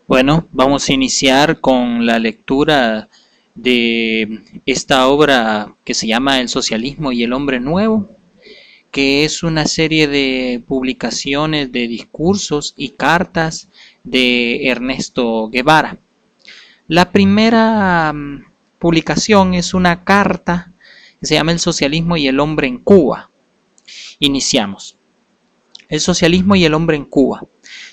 Bueno, vamos a iniciar con la lectura de esta obra que se llama El socialismo y el hombre nuevo, que es una serie de publicaciones de discursos y cartas de Ernesto Guevara. La primera publicación es una carta que se llama El socialismo y el hombre en Cuba. Iniciamos. El socialismo y el hombre en Cuba.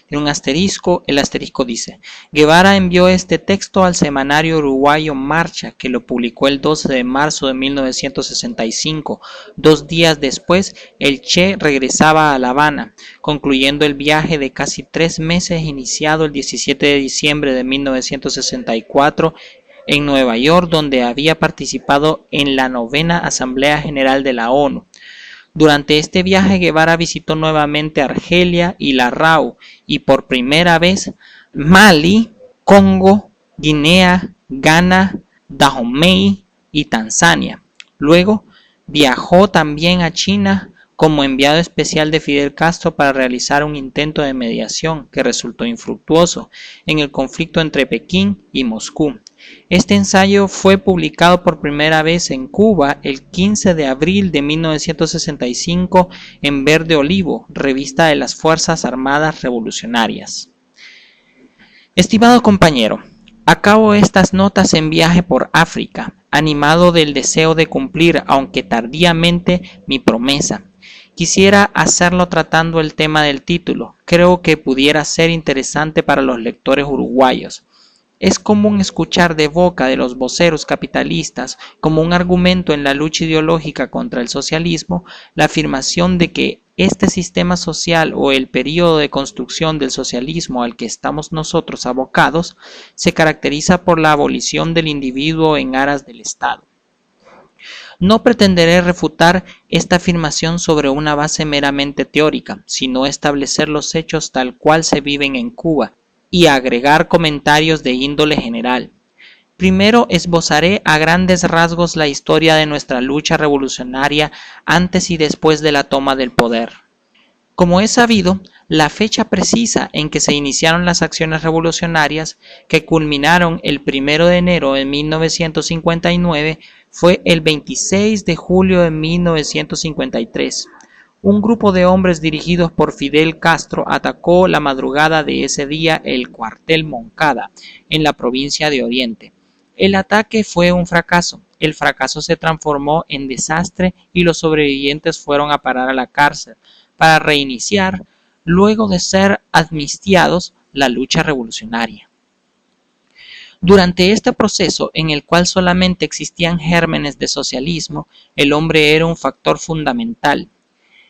Tiene un asterisco, el asterisco dice: Guevara envió este texto al semanario uruguayo Marcha, que lo publicó el 12 de marzo de 1965. 2 días después, el Che regresaba a La Habana, concluyendo el viaje de casi 3 meses iniciado el 17 de diciembre de 1964 en Nueva York, donde había participado en la 9ª Asamblea General de la ONU. Durante este viaje, Guevara visitó nuevamente Argelia y Larraú y por primera vez Mali, Congo, Guinea, Ghana, Dahomey y Tanzania. Luego viajó también a China como enviado especial de Fidel Castro para realizar un intento de mediación que resultó infructuoso en el conflicto entre Pekín y Moscú. Este ensayo fue publicado por primera vez en Cuba el 15 de abril de 1965 en Verde Olivo, revista de las Fuerzas Armadas Revolucionarias. Estimado compañero, acabo estas notas en viaje por África, animado del deseo de cumplir, aunque tardíamente, mi promesa. Quisiera hacerlo tratando el tema del título. Creo que pudiera ser interesante para los lectores uruguayos. Es común escuchar de boca de los voceros capitalistas como un argumento en la lucha ideológica contra el socialismo la afirmación de que este sistema social o el periodo de construcción del socialismo al que estamos nosotros abocados se caracteriza por la abolición del individuo en aras del Estado. No pretenderé refutar esta afirmación sobre una base meramente teórica, sino establecer los hechos tal cual se viven en Cuba y agregar comentarios de índole general. Primero esbozaré a grandes rasgos la historia de nuestra lucha revolucionaria antes y después de la toma del poder. Como es sabido, la fecha precisa en que se iniciaron las acciones revolucionarias, que culminaron el 1 de enero de 1959, fue el 26 de julio de 1953. Un grupo de hombres dirigidos por Fidel Castro atacó la madrugada de ese día el cuartel Moncada, en la provincia de Oriente. El ataque fue un fracaso. El fracaso se transformó en desastre y los sobrevivientes fueron a parar a la cárcel para reiniciar, luego de ser amnistiados, la lucha revolucionaria. Durante este proceso, en el cual solamente existían gérmenes de socialismo, el hombre era un factor fundamental.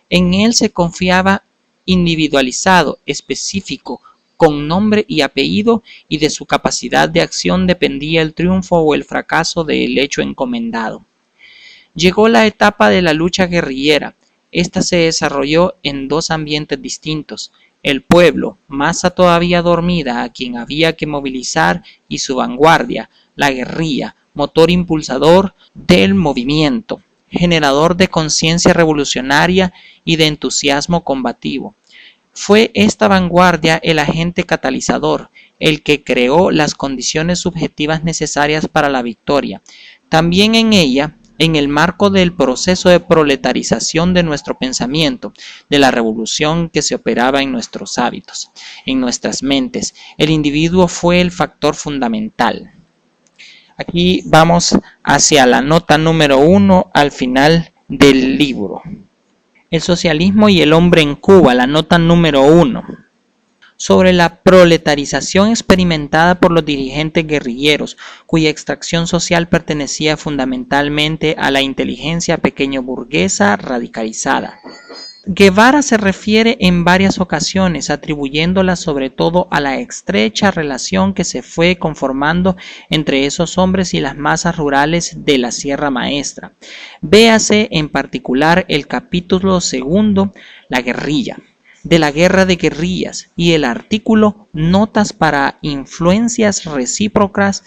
En él se confiaba individualizado, específico, con nombre y apellido, y de su capacidad de acción dependía el triunfo o el fracaso del hecho encomendado. Llegó la etapa de la lucha guerrillera. Esta se desarrolló en 2 ambientes distintos: el pueblo, masa todavía dormida a quien había que movilizar, y su vanguardia, la guerrilla, motor impulsador del movimiento, generador de conciencia revolucionaria y de entusiasmo combativo. Fue esta vanguardia el agente catalizador, el que creó las condiciones subjetivas necesarias para la victoria. También en ella, en el marco del proceso de proletarización de nuestro pensamiento, de la revolución que se operaba en nuestros hábitos, en nuestras mentes, el individuo fue el factor fundamental. Aquí vamos hacia la nota número 1 al final del libro. El socialismo y el hombre en Cuba, la nota número 1. Sobre la proletarización experimentada por los dirigentes guerrilleros, cuya extracción social pertenecía fundamentalmente a la inteligencia pequeño burguesa radicalizada. Guevara se refiere en varias ocasiones, atribuyéndola sobre todo a la estrecha relación que se fue conformando entre esos hombres y las masas rurales de la Sierra Maestra. Véase en particular el capítulo 2, La guerrilla, de la guerra de guerrillas, y el artículo Notas para influencias recíprocas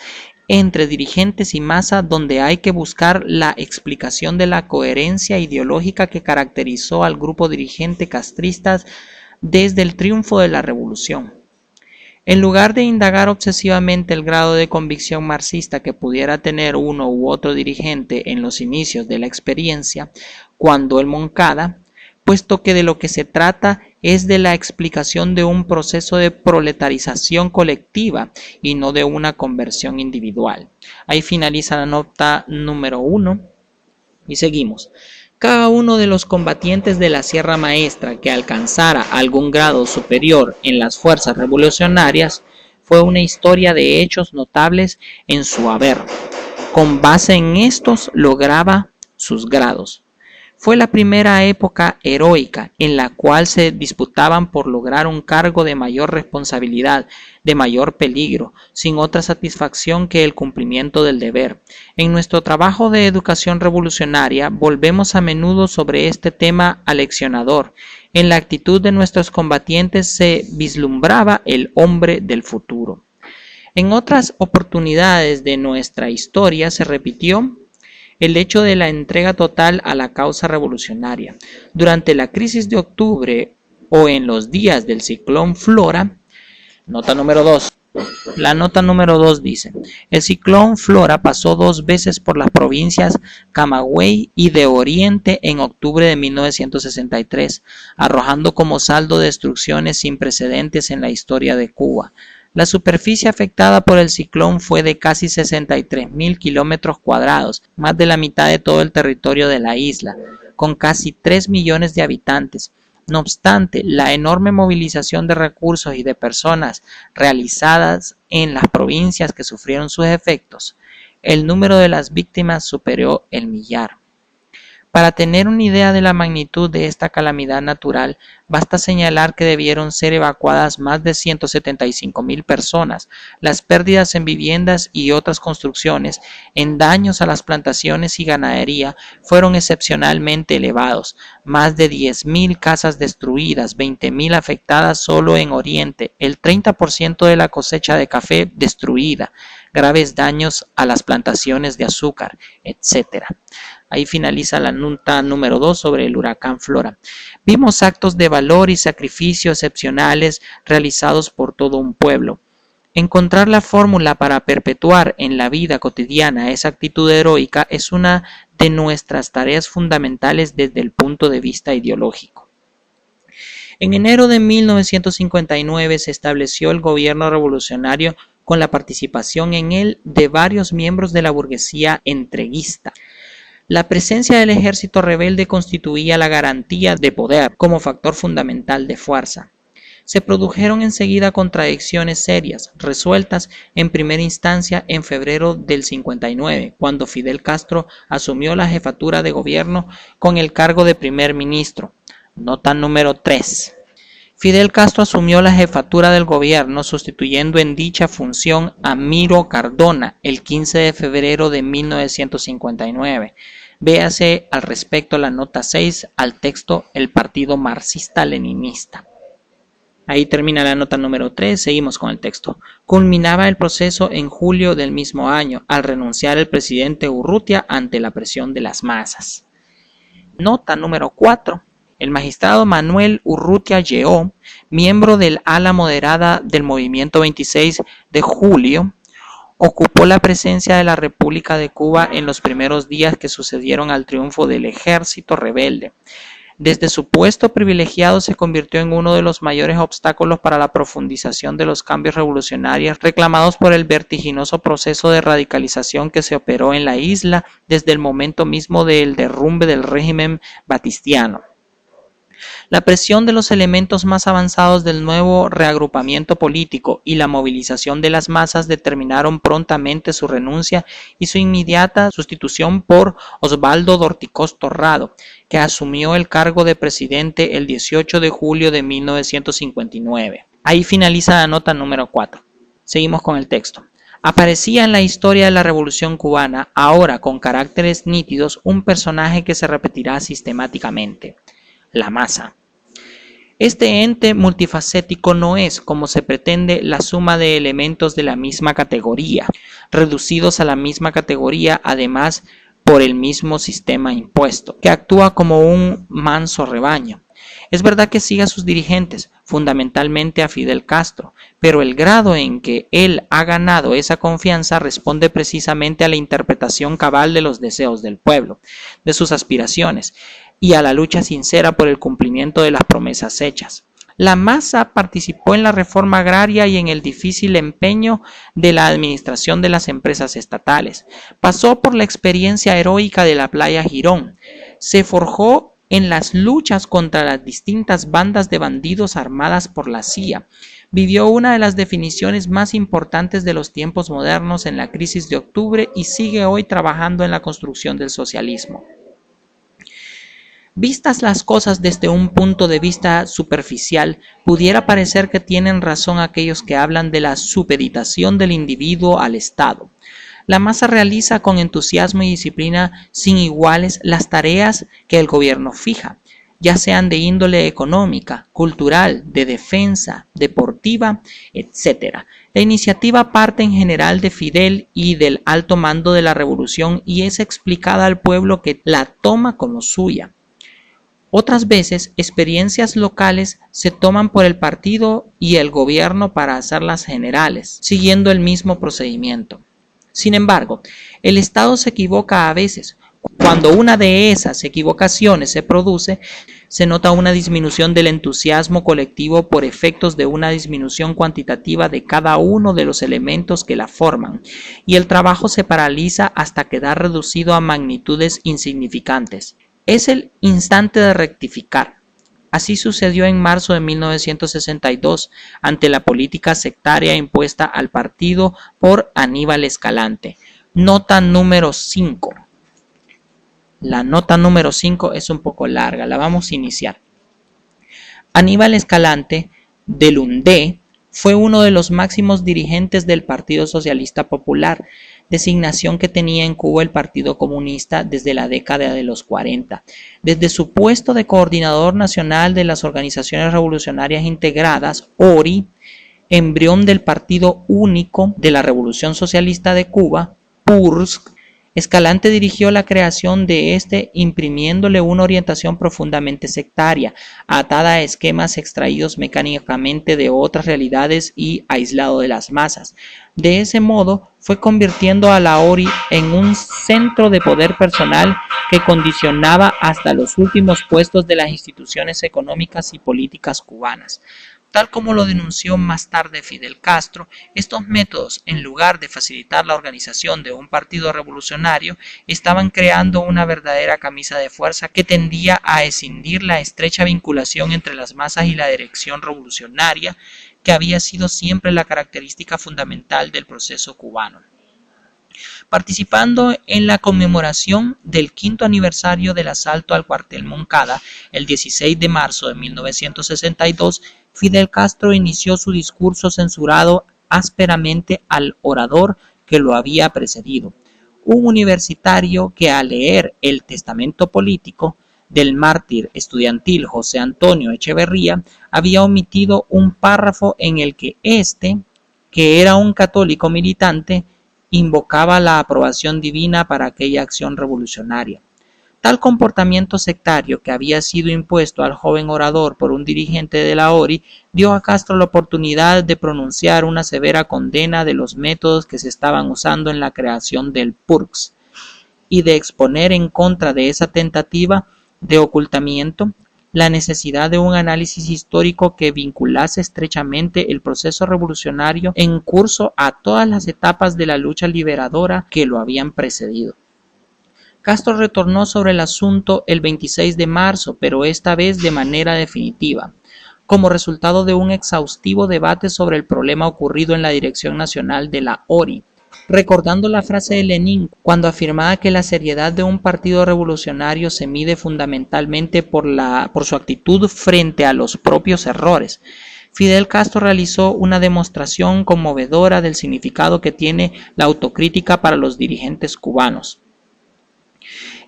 entre dirigentes y masa, donde hay que buscar la explicación de la coherencia ideológica que caracterizó al grupo dirigente castrista desde el triunfo de la revolución. En lugar de indagar obsesivamente el grado de convicción marxista que pudiera tener uno u otro dirigente en los inicios de la experiencia, cuando el Moncada, puesto que de lo que se trata es de la explicación de un proceso de proletarización colectiva y no de una conversión individual. Ahí finaliza la nota número 1 y seguimos. Cada uno de los combatientes de la Sierra Maestra que alcanzara algún grado superior en las fuerzas revolucionarias fue una historia de hechos notables en su haber. Con base en estos lograba sus grados. Fue la primera época heroica en la cual se disputaban por lograr un cargo de mayor responsabilidad, de mayor peligro, sin otra satisfacción que el cumplimiento del deber. En nuestro trabajo de educación revolucionaria volvemos a menudo sobre este tema aleccionador. En la actitud de nuestros combatientes se vislumbraba el hombre del futuro. En otras oportunidades de nuestra historia se repitió el hecho de la entrega total a la causa revolucionaria. Durante la crisis de octubre o en los días del ciclón Flora, nota número 2. La nota número 2 dice, el ciclón Flora pasó 2 veces por las provincias Camagüey y de Oriente en octubre de 1963, arrojando como saldo destrucciones sin precedentes en la historia de Cuba. La superficie afectada por el ciclón fue de casi 63.000 kilómetros cuadrados, más de la mitad de todo el territorio de la isla, con casi 3 millones de habitantes. No obstante, la enorme movilización de recursos y de personas realizadas en las provincias que sufrieron sus efectos, el número de las víctimas superó el millar. Para tener una idea de la magnitud de esta calamidad natural, basta señalar que debieron ser evacuadas más de 175.000 personas. Las pérdidas en viviendas y otras construcciones, en daños a las plantaciones y ganadería, fueron excepcionalmente elevados. Más de 10.000 casas destruidas, 20.000 afectadas solo en Oriente, el 30% de la cosecha de café destruida, graves daños a las plantaciones de azúcar, etc. Ahí finaliza la nota número 2 sobre el huracán Flora. Vimos actos de valor y sacrificio excepcionales realizados por todo un pueblo. Encontrar la fórmula para perpetuar en la vida cotidiana esa actitud heroica es una de nuestras tareas fundamentales desde el punto de vista ideológico. En enero de 1959 se estableció el gobierno revolucionario con la participación en él de varios miembros de la burguesía entreguista. La presencia del ejército rebelde constituía la garantía de poder como factor fundamental de fuerza. Se produjeron enseguida contradicciones serias, resueltas en primera instancia en febrero del 59, cuando Fidel Castro asumió la jefatura de gobierno con el cargo de primer ministro. Nota número 3. Fidel Castro asumió la jefatura del gobierno sustituyendo en dicha función a Miro Cardona el 15 de febrero de 1959. Véase al respecto la nota 6 al texto El Partido Marxista-Leninista. Ahí termina la nota número 3, seguimos con el texto. Culminaba el proceso en julio del mismo año, al renunciar el presidente Urrutia ante la presión de las masas. Nota número 4. El magistrado Manuel Urrutia Lleó, miembro del ala moderada del movimiento 26 de julio, ocupó la presencia de la República de Cuba en los primeros días que sucedieron al triunfo del ejército rebelde. Desde su puesto privilegiado se convirtió en uno de los mayores obstáculos para la profundización de los cambios revolucionarios reclamados por el vertiginoso proceso de radicalización que se operó en la isla desde el momento mismo del derrumbe del régimen batistiano. La presión de los elementos más avanzados del nuevo reagrupamiento político y la movilización de las masas determinaron prontamente su renuncia y su inmediata sustitución por Osvaldo Dorticós Torrado, que asumió el cargo de presidente el 18 de julio de 1959. Ahí finaliza la nota número 4. Seguimos con el texto. Aparecía en la historia de la Revolución Cubana, ahora con caracteres nítidos, un personaje que se repetirá sistemáticamente. La masa. Este ente multifacético no es, como se pretende, la suma de elementos de la misma categoría, reducidos a la misma categoría además por el mismo sistema impuesto, que actúa como un manso rebaño. Es verdad que sigue a sus dirigentes, fundamentalmente a Fidel Castro, pero el grado en que él ha ganado esa confianza responde precisamente a la interpretación cabal de los deseos del pueblo, de sus aspiraciones, y a la lucha sincera por el cumplimiento de las promesas hechas. La masa participó en la reforma agraria y en el difícil empeño de la administración de las empresas estatales. Pasó por la experiencia heroica de la playa Girón. Se forjó en las luchas contra las distintas bandas de bandidos armadas por la CIA. Vivió una de las definiciones más importantes de los tiempos modernos en la crisis de octubre y sigue hoy trabajando en la construcción del socialismo. Vistas las cosas desde un punto de vista superficial, pudiera parecer que tienen razón aquellos que hablan de la supeditación del individuo al Estado. La masa realiza con entusiasmo y disciplina sin iguales las tareas que el gobierno fija, ya sean de índole económica, cultural, de defensa, deportiva, etc. La iniciativa parte en general de Fidel y del alto mando de la revolución y es explicada al pueblo que la toma como suya. Otras veces, experiencias locales se toman por el partido y el gobierno para hacerlas generales, siguiendo el mismo procedimiento. Sin embargo, el Estado se equivoca a veces. Cuando una de esas equivocaciones se produce, se nota una disminución del entusiasmo colectivo por efectos de una disminución cuantitativa de cada uno de los elementos que la forman, y el trabajo se paraliza hasta quedar reducido a magnitudes insignificantes. Es el instante de rectificar. Así sucedió en marzo de 1962 ante la política sectaria impuesta al partido por Aníbal Escalante. Nota número 5. La nota número 5 es un poco larga, la vamos a iniciar. Aníbal Escalante, del UNDE, fue uno de los máximos dirigentes del Partido Socialista Popular, designación que tenía en Cuba el Partido Comunista desde la década de los 40. Desde su puesto de coordinador nacional de las Organizaciones Revolucionarias Integradas, ORI, embrión del Partido Único de la Revolución Socialista de Cuba, PURSC, Escalante dirigió la creación de este imprimiéndole una orientación profundamente sectaria, atada a esquemas extraídos mecánicamente de otras realidades y aislado de las masas. De ese modo, fue convirtiendo a la ORI en un centro de poder personal que condicionaba hasta los últimos puestos de las instituciones económicas y políticas cubanas. Tal como lo denunció más tarde Fidel Castro, estos métodos, en lugar de facilitar la organización de un partido revolucionario, estaban creando una verdadera camisa de fuerza que tendía a escindir la estrecha vinculación entre las masas y la dirección revolucionaria, que había sido siempre la característica fundamental del proceso cubano. Participando en la conmemoración del 5º aniversario del asalto al cuartel Moncada, el 16 de marzo de 1962, Fidel Castro inició su discurso censurado ásperamente al orador que lo había precedido, un universitario que al leer el testamento político del mártir estudiantil José Antonio Echeverría, había omitido un párrafo en el que éste, que era un católico militante, invocaba la aprobación divina para aquella acción revolucionaria. Tal comportamiento sectario que había sido impuesto al joven orador por un dirigente de la ORI dio a Castro la oportunidad de pronunciar una severa condena de los métodos que se estaban usando en la creación del PURSC y de exponer en contra de esa tentativa de ocultamiento la necesidad de un análisis histórico que vinculase estrechamente el proceso revolucionario en curso a todas las etapas de la lucha liberadora que lo habían precedido. Castro retornó sobre el asunto el 26 de marzo, pero esta vez de manera definitiva, como resultado de un exhaustivo debate sobre el problema ocurrido en la dirección nacional de la ORI, recordando la frase de Lenin cuando afirmaba que la seriedad de un partido revolucionario se mide fundamentalmente por su actitud frente a los propios errores. Fidel Castro realizó una demostración conmovedora del significado que tiene la autocrítica para los dirigentes cubanos.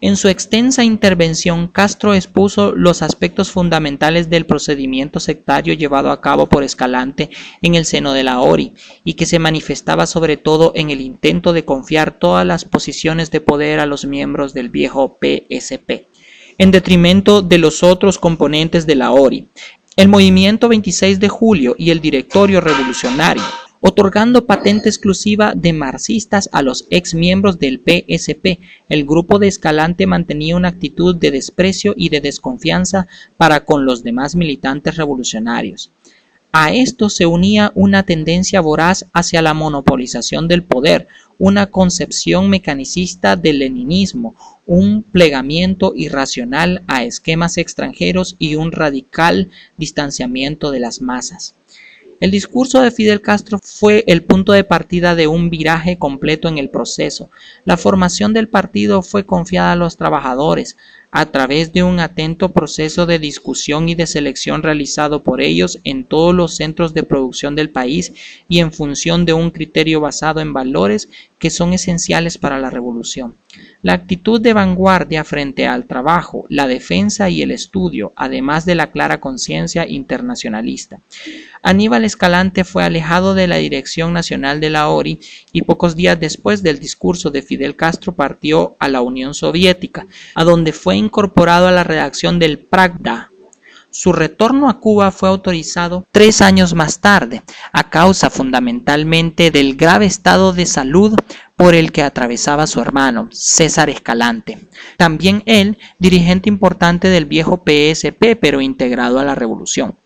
En su extensa intervención, Castro expuso los aspectos fundamentales del procedimiento sectario llevado a cabo por Escalante en el seno de la ORI y que se manifestaba sobre todo en el intento de confiar todas las posiciones de poder a los miembros del viejo PSP. en detrimento de los otros componentes de la ORI, el Movimiento 26 de Julio y el Directorio Revolucionario, otorgando patente exclusiva de marxistas a los ex miembros del PSP. El grupo de Escalante mantenía una actitud de desprecio y de desconfianza para con los demás militantes revolucionarios. A esto se unía una tendencia voraz hacia la monopolización del poder, una concepción mecanicista del leninismo, un plegamiento irracional a esquemas extranjeros y un radical distanciamiento de las masas. El discurso de Fidel Castro fue el punto de partida de un viraje completo en el proceso. La formación del partido fue confiada a los trabajadores a través de un atento proceso de discusión y de selección realizado por ellos en todos los centros de producción del país y en función de un criterio basado en valores que son esenciales para la revolución. La actitud de vanguardia frente al trabajo, la defensa y el estudio, además de la clara conciencia internacionalista. Aníbal Escalante fue alejado de la dirección nacional de la ORI y pocos días después del discurso de Fidel Castro partió a la Unión Soviética, a donde fue incorporado a la redacción del Pravda. Su retorno a Cuba fue autorizado 3 años más tarde, a causa fundamentalmente del grave estado de salud por el que atravesaba su hermano, César Escalante. También él, dirigente importante del viejo PSP, pero integrado a la revolución.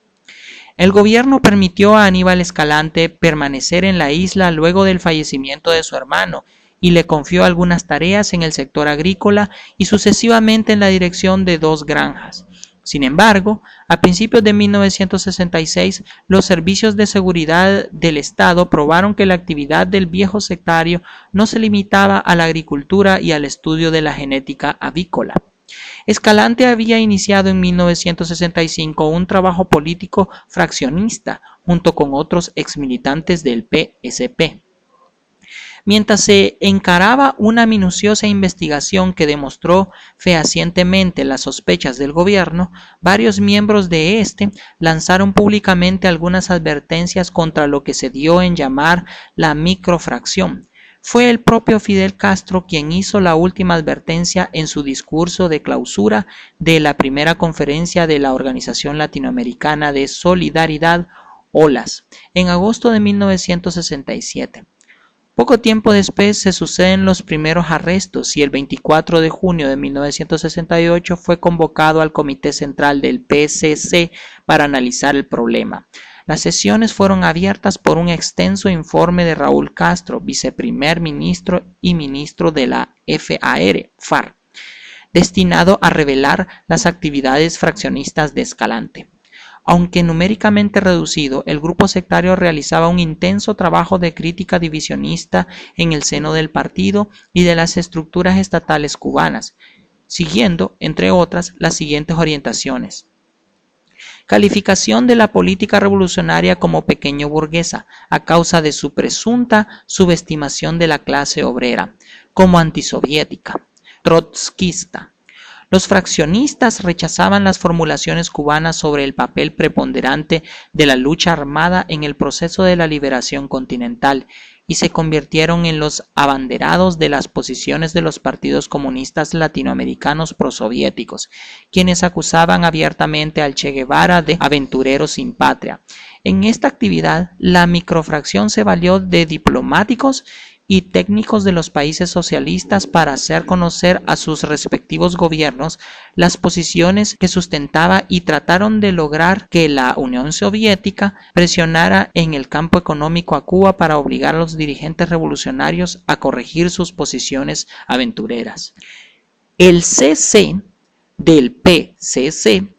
El gobierno permitió a Aníbal Escalante permanecer en la isla luego del fallecimiento de su hermano y le confió algunas tareas en el sector agrícola y sucesivamente en la dirección de 2 granjas. Sin embargo, a principios de 1966, los servicios de seguridad del Estado probaron que la actividad del viejo sectario no se limitaba a la agricultura y al estudio de la genética avícola. Escalante había iniciado en 1965 un trabajo político fraccionista junto con otros exmilitantes del PSP. Mientras se encaraba una minuciosa investigación que demostró fehacientemente las sospechas del gobierno, varios miembros de este lanzaron públicamente algunas advertencias contra lo que se dio en llamar la microfracción. Fue el propio Fidel Castro quien hizo la última advertencia en su discurso de clausura de la primera conferencia de la Organización Latinoamericana de Solidaridad, OLAS, en agosto de 1967. Poco tiempo después se suceden los primeros arrestos y el 24 de junio de 1968 fue convocado al Comité Central del PCC para analizar el problema. Las sesiones fueron abiertas por un extenso informe de Raúl Castro, viceprimer ministro y ministro de la FARC, destinado a revelar las actividades fraccionistas de Escalante. Aunque numéricamente reducido, el grupo sectario realizaba un intenso trabajo de crítica divisionista en el seno del partido y de las estructuras estatales cubanas, siguiendo, entre otras, las siguientes orientaciones. Calificación de la política revolucionaria como pequeño burguesa, a causa de su presunta subestimación de la clase obrera, como antisoviética, trotskista. Los fraccionistas rechazaban las formulaciones cubanas sobre el papel preponderante de la lucha armada en el proceso de la liberación continental y se convirtieron en los abanderados de las posiciones de los partidos comunistas latinoamericanos prosoviéticos, quienes acusaban abiertamente al Che Guevara de aventurero sin patria. En esta actividad, la microfracción se valió de diplomáticos y técnicos de los países socialistas para hacer conocer a sus respectivos gobiernos las posiciones que sustentaba y trataron de lograr que la Unión Soviética presionara en el campo económico a Cuba para obligar a los dirigentes revolucionarios a corregir sus posiciones aventureras. El CC del PCC,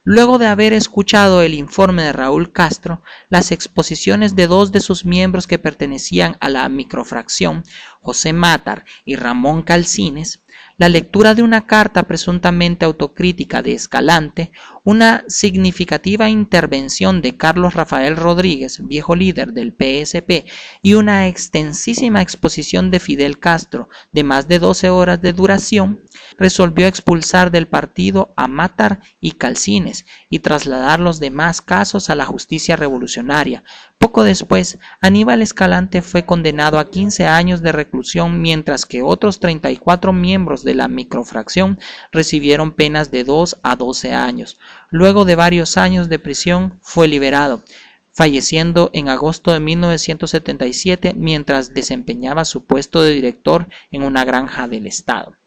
luego de haber escuchado el informe de Raúl Castro, las exposiciones de 2 de sus miembros que pertenecían a la microfracción, José Mátar y Ramón Calcines, la lectura de una carta presuntamente autocrítica de Escalante, una significativa intervención de Carlos Rafael Rodríguez, viejo líder del PSP, y una extensísima exposición de Fidel Castro de más de 12 horas de duración, resolvió expulsar del partido a Mátar y Calcines y trasladar los demás casos a la justicia revolucionaria, Poco después, Aníbal Escalante fue condenado a 15 años de reclusión, mientras que otros 34 miembros de la microfracción recibieron penas de 2 a 12 años. Luego de varios años de prisión, fue liberado, falleciendo en agosto de 1977 mientras desempeñaba su puesto de director en una granja del estado.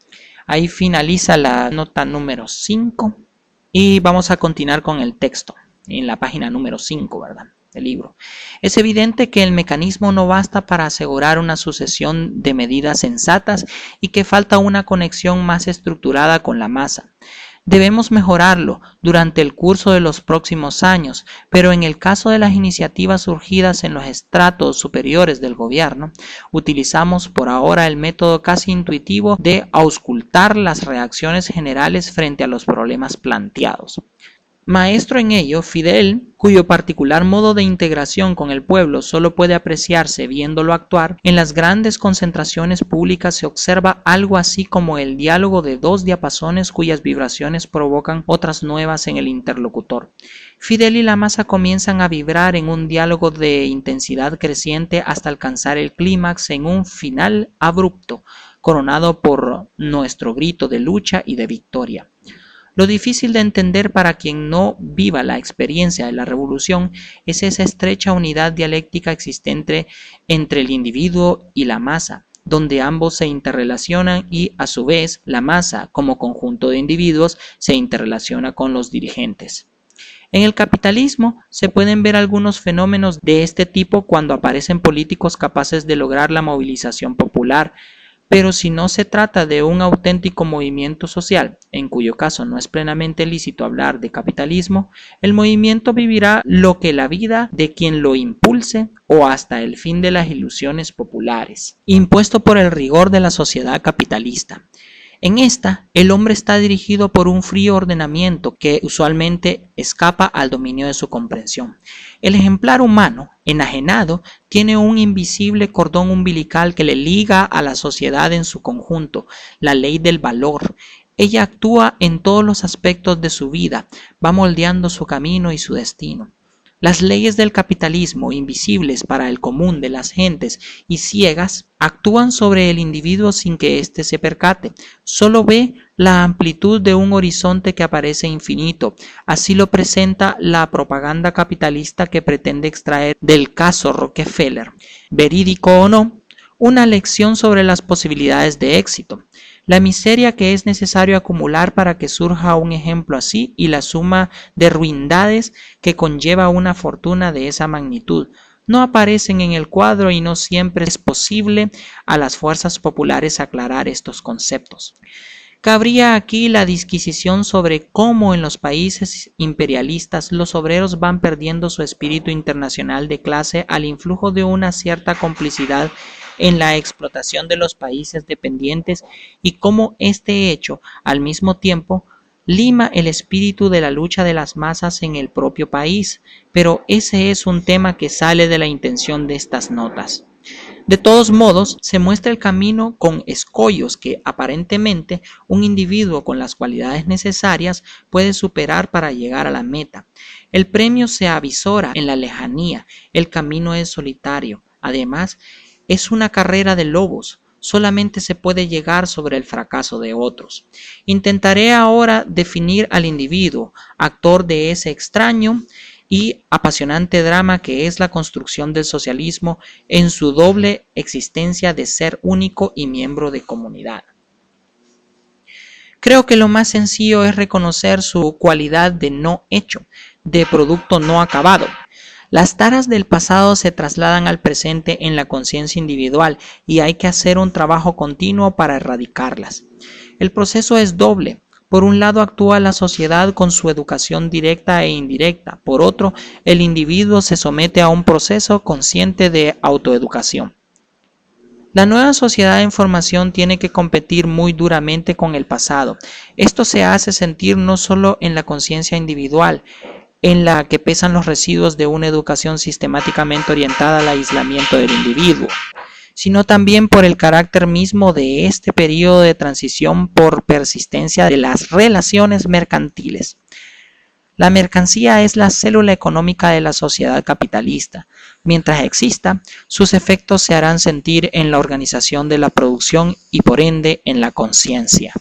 Ahí finaliza la nota número 5 y vamos a continuar con el texto en la página número 5, ¿verdad? Del libro. Es evidente que el mecanismo no basta para asegurar una sucesión de medidas sensatas y que falta una conexión más estructurada con la masa. Debemos mejorarlo durante el curso de los próximos años, pero en el caso de las iniciativas surgidas en los estratos superiores del gobierno, utilizamos por ahora el método casi intuitivo de auscultar las reacciones generales frente a los problemas planteados. Maestro en ello, Fidel, cuyo particular modo de integración con el pueblo solo puede apreciarse viéndolo actuar, en las grandes concentraciones públicas se observa algo así como el diálogo de dos diapasones cuyas vibraciones provocan otras nuevas en el interlocutor. Fidel y la masa comienzan a vibrar en un diálogo de intensidad creciente hasta alcanzar el clímax en un final abrupto, coronado por nuestro grito de lucha y de victoria. Lo difícil de entender para quien no viva la experiencia de la revolución es esa estrecha unidad dialéctica existente entre el individuo y la masa, donde ambos se interrelacionan y, a su vez, la masa, como conjunto de individuos, se interrelaciona con los dirigentes. En el capitalismo se pueden ver algunos fenómenos de este tipo cuando aparecen políticos capaces de lograr la movilización popular, pero si no se trata de un auténtico movimiento social, en cuyo caso no es plenamente lícito hablar de capitalismo, el movimiento vivirá lo que la vida de quien lo impulse o hasta el fin de las ilusiones populares, impuesto por el rigor de la sociedad capitalista. En esta, el hombre está dirigido por un frío ordenamiento que usualmente escapa al dominio de su comprensión. El ejemplar humano, enajenado, tiene un invisible cordón umbilical que le liga a la sociedad en su conjunto, la ley del valor. Ella actúa en todos los aspectos de su vida, va moldeando su camino y su destino. Las leyes del capitalismo, invisibles para el común de las gentes y ciegas, actúan sobre el individuo sin que éste se percate. Solo ve la amplitud de un horizonte que aparece infinito. Así lo presenta la propaganda capitalista que pretende extraer del caso Rockefeller, verídico o no, una lección sobre las posibilidades de éxito. La miseria que es necesario acumular para que surja un ejemplo así y la suma de ruindades que conlleva una fortuna de esa magnitud no aparecen en el cuadro y no siempre es posible a las fuerzas populares aclarar estos conceptos. Cabría aquí la disquisición sobre cómo en los países imperialistas los obreros van perdiendo su espíritu internacional de clase al influjo de una cierta complicidad en la explotación de los países dependientes y cómo este hecho, al mismo tiempo, lima el espíritu de la lucha de las masas en el propio país, pero ese es un tema que sale de la intención de estas notas. De todos modos, se muestra el camino con escollos que aparentemente un individuo con las cualidades necesarias puede superar para llegar a la meta. El premio se avisora en la lejanía, el camino es solitario. Además, es una carrera de lobos, solamente se puede llegar sobre el fracaso de otros. Intentaré ahora definir al individuo, actor de ese extraño y apasionante drama que es la construcción del socialismo en su doble existencia de ser único y miembro de comunidad. Creo que lo más sencillo es reconocer su cualidad de no hecho, de producto no acabado. Las taras del pasado se trasladan al presente en la conciencia individual y hay que hacer un trabajo continuo para erradicarlas. El proceso es doble. Por un lado actúa la sociedad con su educación directa e indirecta. Por otro, el individuo se somete a un proceso consciente de autoeducación. La nueva sociedad en formación tiene que competir muy duramente con el pasado. Esto se hace sentir no solo en la conciencia individual, en la que pesan los residuos de una educación sistemáticamente orientada al aislamiento del individuo, sino también por el carácter mismo de este periodo de transición por persistencia de las relaciones mercantiles. La mercancía es la célula económica de la sociedad capitalista. Mientras exista, sus efectos se harán sentir en la organización de la producción y por ende en la conciencia.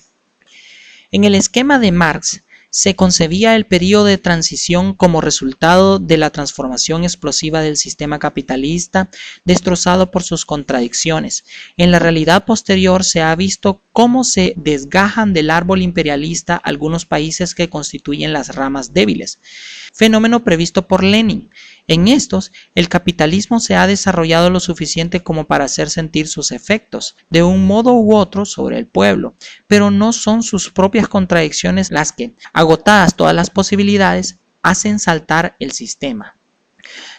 En el esquema de Marx, se concebía el periodo de transición como resultado de la transformación explosiva del sistema capitalista, destrozado por sus contradicciones. En la realidad posterior se ha visto cómo se desgajan del árbol imperialista algunos países que constituyen las ramas débiles, fenómeno previsto por Lenin. En estos, el capitalismo se ha desarrollado lo suficiente como para hacer sentir sus efectos, de un modo u otro, sobre el pueblo, pero no son sus propias contradicciones las que, agotadas todas las posibilidades, hacen saltar el sistema.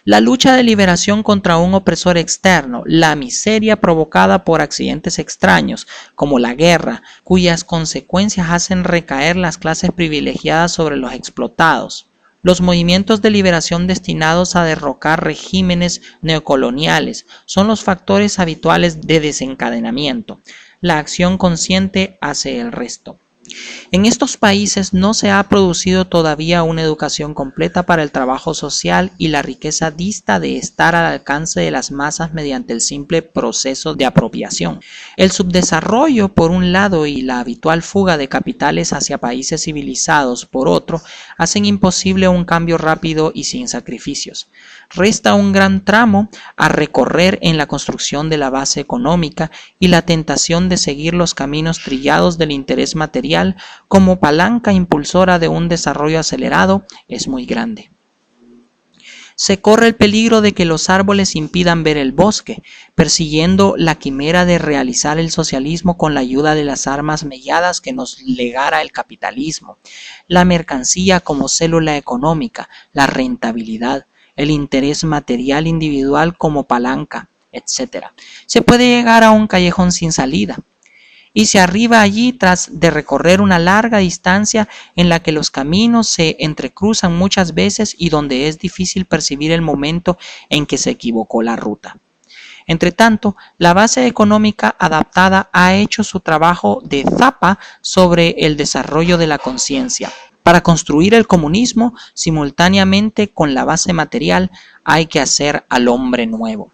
La lucha de liberación contra un opresor externo, la miseria provocada por accidentes extraños, como la guerra, cuyas consecuencias hacen recaer las clases privilegiadas sobre los explotados. Los movimientos de liberación destinados a derrocar regímenes neocoloniales son los factores habituales de desencadenamiento. La acción consciente hace el resto. En estos países no se ha producido todavía una educación completa para el trabajo social y la riqueza dista de estar al alcance de las masas mediante el simple proceso de apropiación. El subdesarrollo por un lado y la habitual fuga de capitales hacia países civilizados por otro hacen imposible un cambio rápido y sin sacrificios. Resta un gran tramo a recorrer en la construcción de la base económica y la tentación de seguir los caminos trillados del interés material como palanca impulsora de un desarrollo acelerado es muy grande. Se corre el peligro de que los árboles impidan ver el bosque, persiguiendo la quimera de realizar el socialismo con la ayuda de las armas melladas que nos legara el capitalismo, la mercancía como célula económica, la rentabilidad, el interés material individual como palanca, etc. Se puede llegar a un callejón sin salida y se arriba allí tras de recorrer una larga distancia en la que los caminos se entrecruzan muchas veces y donde es difícil percibir el momento en que se equivocó la ruta. Entretanto, la base económica adaptada ha hecho su trabajo de zapa sobre el desarrollo de la conciencia. Para construir el comunismo, simultáneamente con la base material, hay que hacer al hombre nuevo.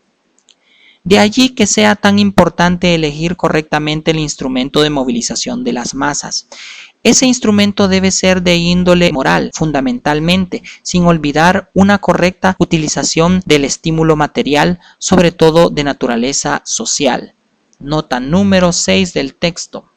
De allí que sea tan importante elegir correctamente el instrumento de movilización de las masas. Ese instrumento debe ser de índole moral, fundamentalmente, sin olvidar una correcta utilización del estímulo material, sobre todo de naturaleza social. Nota número 6 del texto.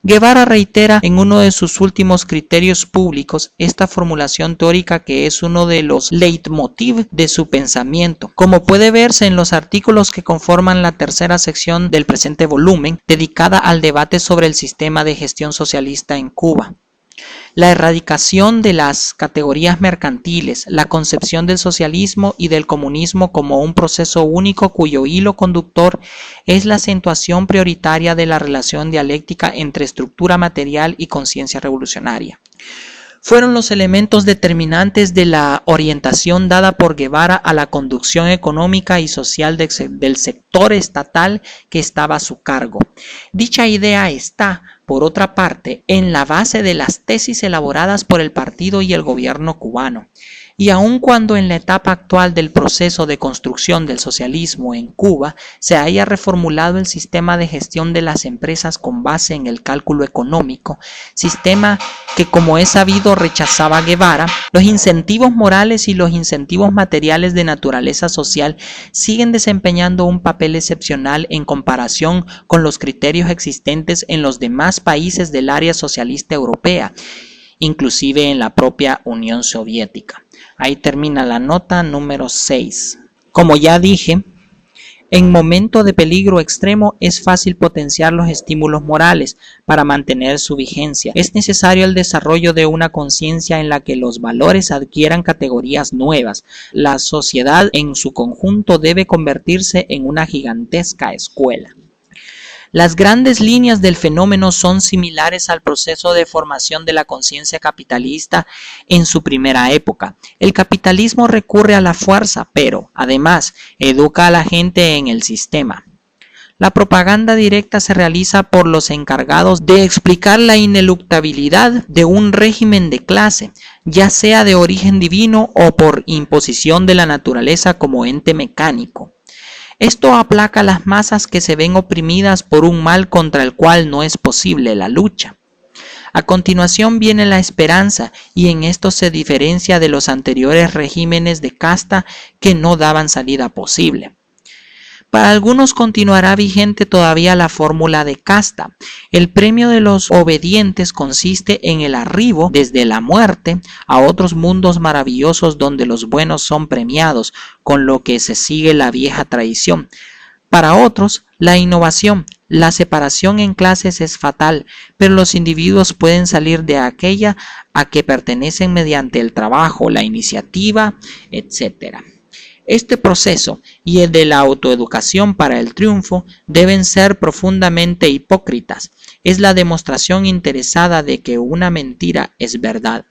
Guevara reitera en uno de sus últimos criterios públicos esta formulación teórica que es uno de los leitmotiv de su pensamiento, como puede verse en los artículos que conforman la tercera sección del presente volumen, dedicada al debate sobre el sistema de gestión socialista en Cuba. La erradicación de las categorías mercantiles, la concepción del socialismo y del comunismo como un proceso único cuyo hilo conductor es la acentuación prioritaria de la relación dialéctica entre estructura material y conciencia revolucionaria. Fueron los elementos determinantes de la orientación dada por Guevara a la conducción económica y social del sector estatal que estaba a su cargo. Dicha idea está, por otra parte, en la base de las tesis elaboradas por el partido y el gobierno cubano. Y aun cuando en la etapa actual del proceso de construcción del socialismo en Cuba se haya reformulado el sistema de gestión de las empresas con base en el cálculo económico, sistema que como es sabido rechazaba Guevara, los incentivos morales y los incentivos materiales de naturaleza social siguen desempeñando un papel excepcional en comparación con los criterios existentes en los demás países del área socialista europea, inclusive en la propia Unión Soviética. Ahí termina la nota número 6. Como ya dije, en momento de peligro extremo es fácil potenciar los estímulos morales para mantener su vigencia. Es necesario el desarrollo de una conciencia en la que los valores adquieran categorías nuevas. La sociedad en su conjunto debe convertirse en una gigantesca escuela. Las grandes líneas del fenómeno son similares al proceso de formación de la conciencia capitalista en su primera época. El capitalismo recurre a la fuerza, pero, además, educa a la gente en el sistema. La propaganda directa se realiza por los encargados de explicar la ineluctabilidad de un régimen de clase, ya sea de origen divino o por imposición de la naturaleza como ente mecánico. Esto aplaca a las masas que se ven oprimidas por un mal contra el cual no es posible la lucha. A continuación viene la esperanza, y en esto se diferencia de los anteriores regímenes de casta que no daban salida posible. Para algunos continuará vigente todavía la fórmula de casta. El premio de los obedientes consiste en el arribo desde la muerte a otros mundos maravillosos donde los buenos son premiados, con lo que se sigue la vieja tradición. Para otros, la innovación, la separación en clases es fatal, pero los individuos pueden salir de aquella a que pertenecen mediante el trabajo, la iniciativa, etc. Este proceso y el de la autoeducación para el triunfo deben ser profundamente hipócritas. Es la demostración interesada de que una mentira es verdad.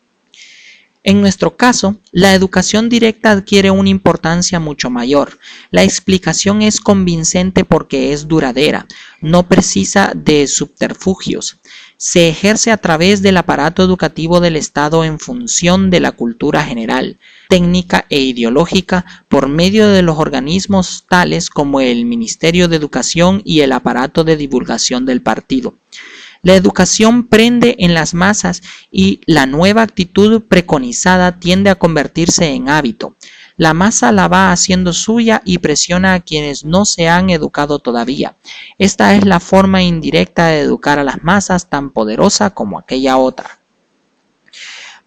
En nuestro caso, la educación directa adquiere una importancia mucho mayor. La explicación es convincente porque es duradera, no precisa de subterfugios. Se ejerce a través del aparato educativo del Estado en función de la cultura general, técnica e ideológica por medio de los organismos tales como el Ministerio de Educación y el aparato de divulgación del partido. La educación prende en las masas y la nueva actitud preconizada tiende a convertirse en hábito. La masa la va haciendo suya y presiona a quienes no se han educado todavía. Esta es la forma indirecta de educar a las masas, tan poderosa como aquella otra.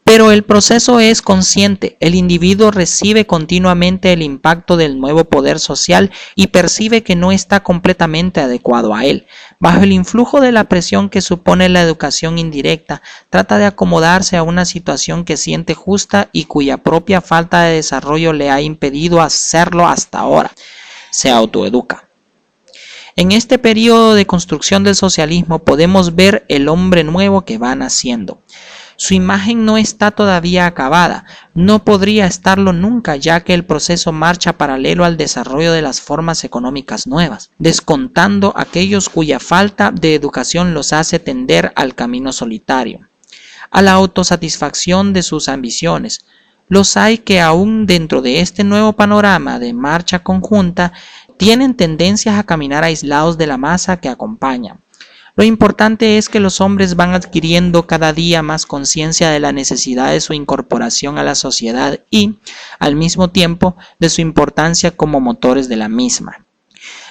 Pero el proceso es consciente, el individuo recibe continuamente el impacto del nuevo poder social y percibe que no está completamente adecuado a él. Bajo el influjo de la presión que supone la educación indirecta, trata de acomodarse a una situación que siente justa y cuya propia falta de desarrollo le ha impedido hacerlo hasta ahora. Se autoeduca. En este periodo de construcción del socialismo podemos ver el hombre nuevo que va naciendo. Su imagen no está todavía acabada, no podría estarlo nunca, ya que el proceso marcha paralelo al desarrollo de las formas económicas nuevas, descontando aquellos cuya falta de educación los hace tender al camino solitario, a la autosatisfacción de sus ambiciones. Los hay que aún dentro de este nuevo panorama de marcha conjunta tienen tendencias a caminar aislados de la masa que acompaña. Lo importante es que los hombres van adquiriendo cada día más conciencia de la necesidad de su incorporación a la sociedad y, al mismo tiempo, de su importancia como motores de la misma.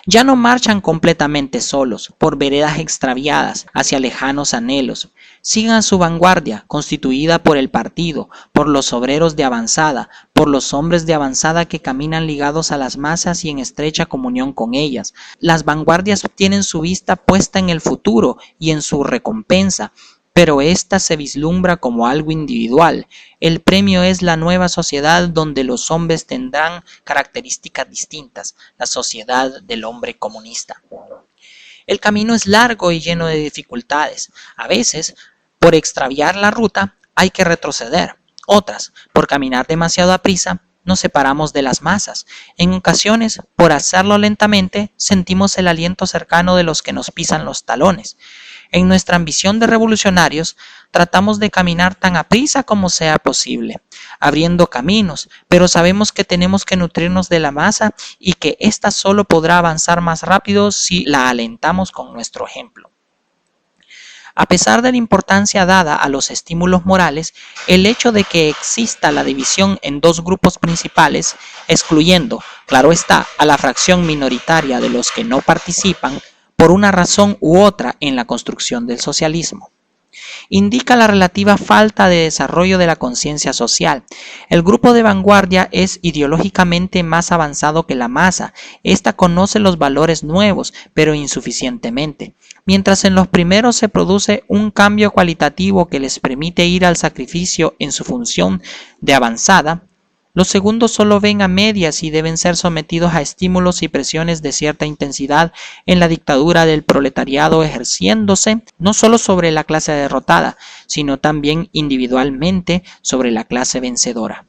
Ya no marchan completamente solos, por veredas extraviadas, hacia lejanos anhelos. Siguen a su vanguardia, constituida por el partido, por los obreros de avanzada, por los hombres de avanzada que caminan ligados a las masas y en estrecha comunión con ellas. Las vanguardias tienen su vista puesta en el futuro y en su recompensa, pero ésta se vislumbra como algo individual. El premio es la nueva sociedad donde los hombres tendrán características distintas, la sociedad del hombre comunista. El camino es largo y lleno de dificultades. A veces, por extraviar la ruta, hay que retroceder. Otras, por caminar demasiado aprisa, nos separamos de las masas. En ocasiones, por hacerlo lentamente, sentimos el aliento cercano de los que nos pisan los talones. En nuestra ambición de revolucionarios, tratamos de caminar tan aprisa como sea posible, abriendo caminos, pero sabemos que tenemos que nutrirnos de la masa y que ésta solo podrá avanzar más rápido si la alentamos con nuestro ejemplo. A pesar de la importancia dada a los estímulos morales, el hecho de que exista la división en dos grupos principales, excluyendo, claro está, a la fracción minoritaria de los que no participan, por una razón u otra en la construcción del socialismo, indica la relativa falta de desarrollo de la conciencia social. El grupo de vanguardia es ideológicamente más avanzado que la masa. Esta conoce los valores nuevos, pero insuficientemente. Mientras en los primeros se produce un cambio cualitativo que les permite ir al sacrificio en su función de avanzada, los segundos solo ven a medias y deben ser sometidos a estímulos y presiones de cierta intensidad en la dictadura del proletariado, ejerciéndose no solo sobre la clase derrotada, sino también individualmente sobre la clase vencedora.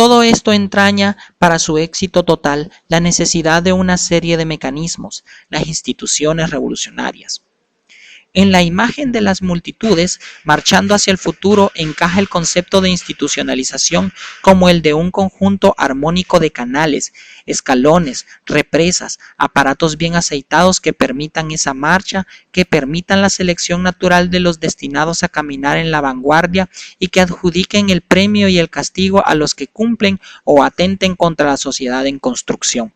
Todo esto entraña para su éxito total la necesidad de una serie de mecanismos, las instituciones revolucionarias. En la imagen de las multitudes marchando hacia el futuro encaja el concepto de institucionalización como el de un conjunto armónico de canales, escalones, represas, aparatos bien aceitados que permitan esa marcha, que permitan la selección natural de los destinados a caminar en la vanguardia y que adjudiquen el premio y el castigo a los que cumplen o atenten contra la sociedad en construcción.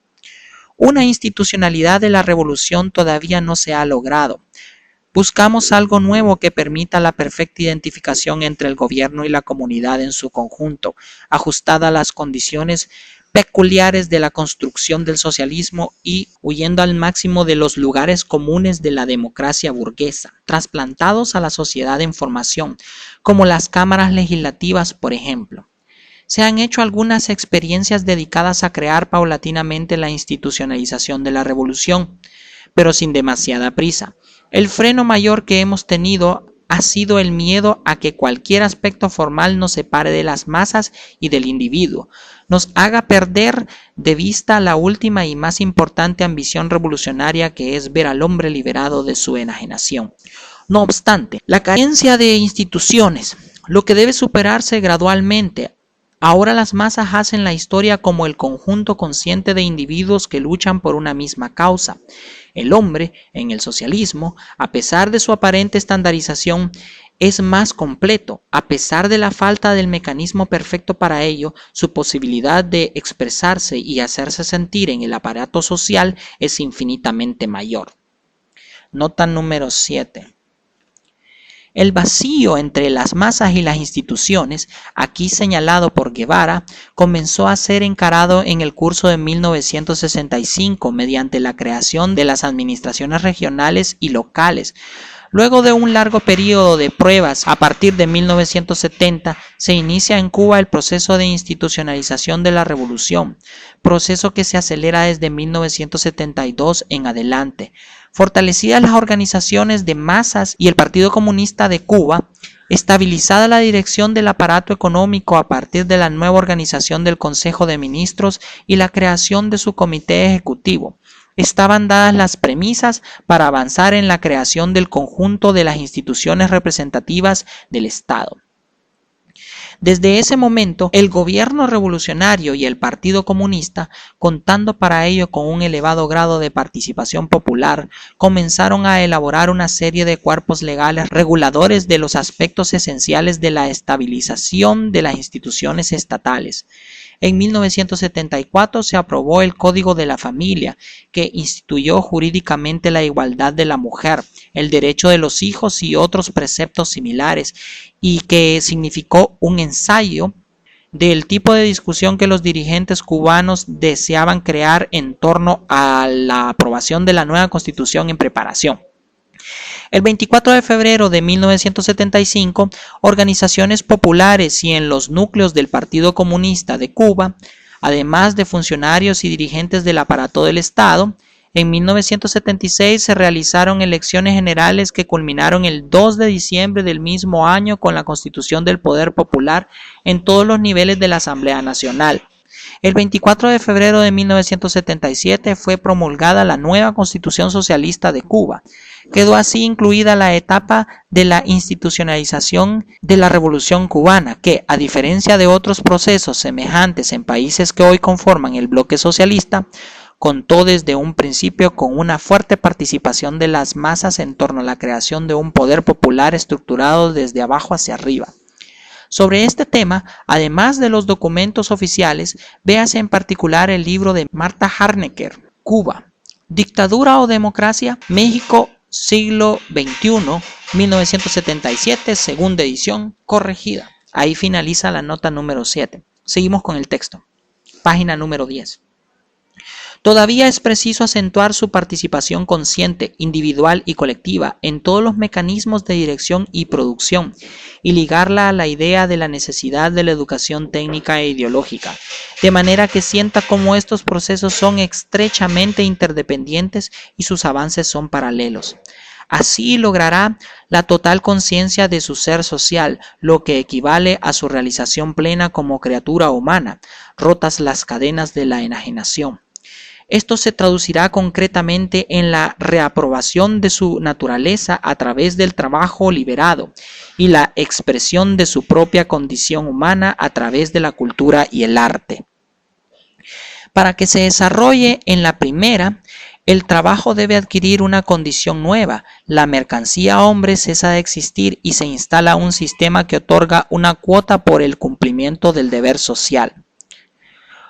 Una institucionalidad de la revolución todavía no se ha logrado. Buscamos algo nuevo que permita la perfecta identificación entre el gobierno y la comunidad en su conjunto, ajustada a las condiciones peculiares de la construcción del socialismo y huyendo al máximo de los lugares comunes de la democracia burguesa, trasplantados a la sociedad en formación, como las cámaras legislativas, por ejemplo. Se han hecho algunas experiencias dedicadas a crear paulatinamente la institucionalización de la revolución, pero sin demasiada prisa. El freno mayor que hemos tenido ha sido el miedo a que cualquier aspecto formal nos separe de las masas y del individuo, nos haga perder de vista la última y más importante ambición revolucionaria, que es ver al hombre liberado de su enajenación. No obstante, la carencia de instituciones, lo que debe superarse gradualmente. Ahora las masas hacen la historia como el conjunto consciente de individuos que luchan por una misma causa. El hombre, en el socialismo, a pesar de su aparente estandarización, es más completo. A pesar de la falta del mecanismo perfecto para ello, su posibilidad de expresarse y hacerse sentir en el aparato social es infinitamente mayor. Nota número 7. El vacío entre las masas y las instituciones, aquí señalado por Guevara, comenzó a ser encarado en el curso de 1965 mediante la creación de las administraciones regionales y locales. Luego de un largo periodo de pruebas, a partir de 1970, se inicia en Cuba el proceso de institucionalización de la revolución, proceso que se acelera desde 1972 en adelante. Fortalecidas las organizaciones de masas y el Partido Comunista de Cuba, estabilizada la dirección del aparato económico a partir de la nueva organización del Consejo de Ministros y la creación de su comité ejecutivo, estaban dadas las premisas para avanzar en la creación del conjunto de las instituciones representativas del Estado. Desde ese momento, el gobierno revolucionario y el Partido Comunista, contando para ello con un elevado grado de participación popular, comenzaron a elaborar una serie de cuerpos legales reguladores de los aspectos esenciales de la estabilización de las instituciones estatales. En 1974 se aprobó el Código de la Familia, que instituyó jurídicamente la igualdad de la mujer, el derecho de los hijos y otros preceptos similares, y que significó un ensayo del tipo de discusión que los dirigentes cubanos deseaban crear en torno a la aprobación de la nueva Constitución en preparación. El 24 de febrero de 1975, organizaciones populares y en los núcleos del Partido Comunista de Cuba, además de funcionarios y dirigentes del aparato del Estado, en 1976 se realizaron elecciones generales que culminaron el 2 de diciembre del mismo año con la constitución del poder popular en todos los niveles de la Asamblea Nacional. El 24 de febrero de 1977 fue promulgada la nueva Constitución Socialista de Cuba. Quedó así incluida la etapa de la institucionalización de la Revolución Cubana, que, a diferencia de otros procesos semejantes en países que hoy conforman el bloque socialista, contó desde un principio con una fuerte participación de las masas en torno a la creación de un poder popular estructurado desde abajo hacia arriba. Sobre este tema, además de los documentos oficiales, véase en particular el libro de Marta Harnecker, Cuba, Dictadura o Democracia, México, siglo XXI, 1977, segunda edición, corregida. Ahí finaliza la nota número 7. Seguimos con el texto. Página número 10. Todavía es preciso acentuar su participación consciente, individual y colectiva en todos los mecanismos de dirección y producción, y ligarla a la idea de la necesidad de la educación técnica e ideológica, de manera que sienta cómo estos procesos son estrechamente interdependientes y sus avances son paralelos. Así logrará la total conciencia de su ser social, lo que equivale a su realización plena como criatura humana, rotas las cadenas de la enajenación. Esto se traducirá concretamente en la reaprobación de su naturaleza a través del trabajo liberado y la expresión de su propia condición humana a través de la cultura y el arte. Para que se desarrolle en la primera, el trabajo debe adquirir una condición nueva. La mercancía hombre cesa de existir y se instala un sistema que otorga una cuota por el cumplimiento del deber social.